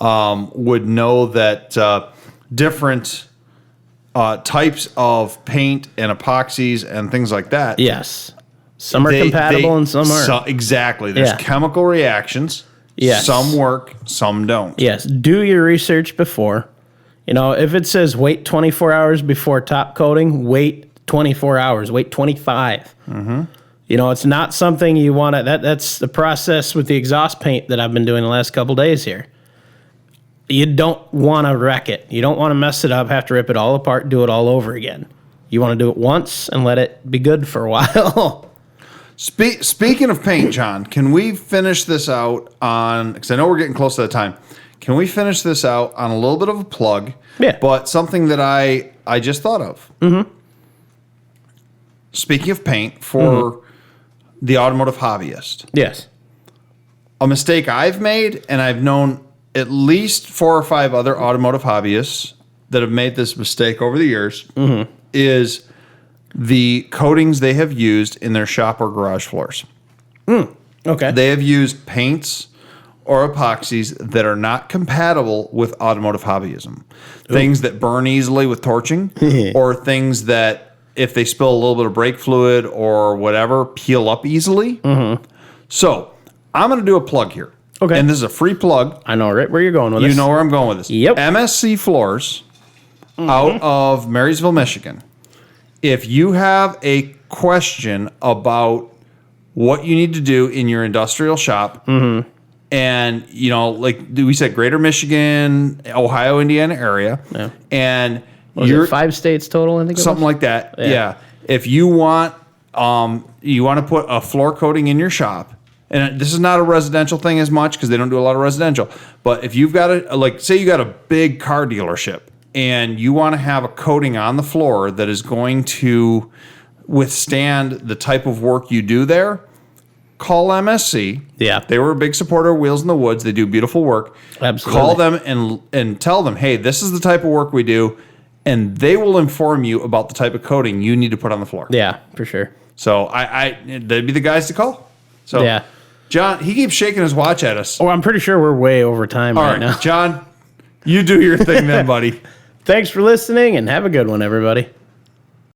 would know that different types of paint and epoxies and things like that.
Yes. Some are compatible and some aren't.
Exactly. There's chemical reactions.
Yes.
Some work, some don't.
Yes. Do your research before. If it says wait 24 hours before top coating, wait 24 hours. Wait 25. Mm-hmm. It's not something you want to... That's the process with the exhaust paint that I've been doing the last couple days here. You don't want to wreck it. You don't want to mess it up, have to rip it all apart, do it all over again. You want to do it once and let it be good for a while.
Speaking of paint, John, can we finish this out on, because I know we're getting close to the time, can we finish this out on a little bit of a plug, but something that I just thought of? Mm-hmm. Speaking of paint, for the automotive hobbyist.
Yes.
A mistake I've made, and I've known at least 4 or 5 other automotive hobbyists that have made this mistake over the years, is the coatings they have used in their shop or garage floors.
Okay.
They have used paints or epoxies that are not compatible with automotive hobbyism. Things that burn easily with torching, or things that, if they spill a little bit of brake fluid or whatever, peel up easily. So, I'm going to do a plug here.
Okay.
And this is a free plug.
I know right where you're going with this.
You know where I'm going with this.
Yep.
MSC Floors out of Marysville, Michigan. If you have a question about what you need to do in your industrial shop, and, like we said, Greater Michigan, Ohio, Indiana area, and
you're 5 states total, I think
something like that. Yeah. If you want to put a floor coating in your shop, and this is not a residential thing as much because they don't do a lot of residential. But if you've got say you got a big car dealership and you want to have a coating on the floor that is going to withstand the type of work you do there, call MSC.
Yeah.
They were a big supporter of Wheels in the Woods. They do beautiful work.
Absolutely.
Call them and tell them, hey, this is the type of work we do, and they will inform you about the type of coating you need to put on the floor.
Yeah, for sure.
So they'd be the guys to call. So John, he keeps shaking his watch at us.
Oh, I'm pretty sure we're way over time right now.
John, You do your thing then, buddy.
Thanks for listening, and have a good one, everybody.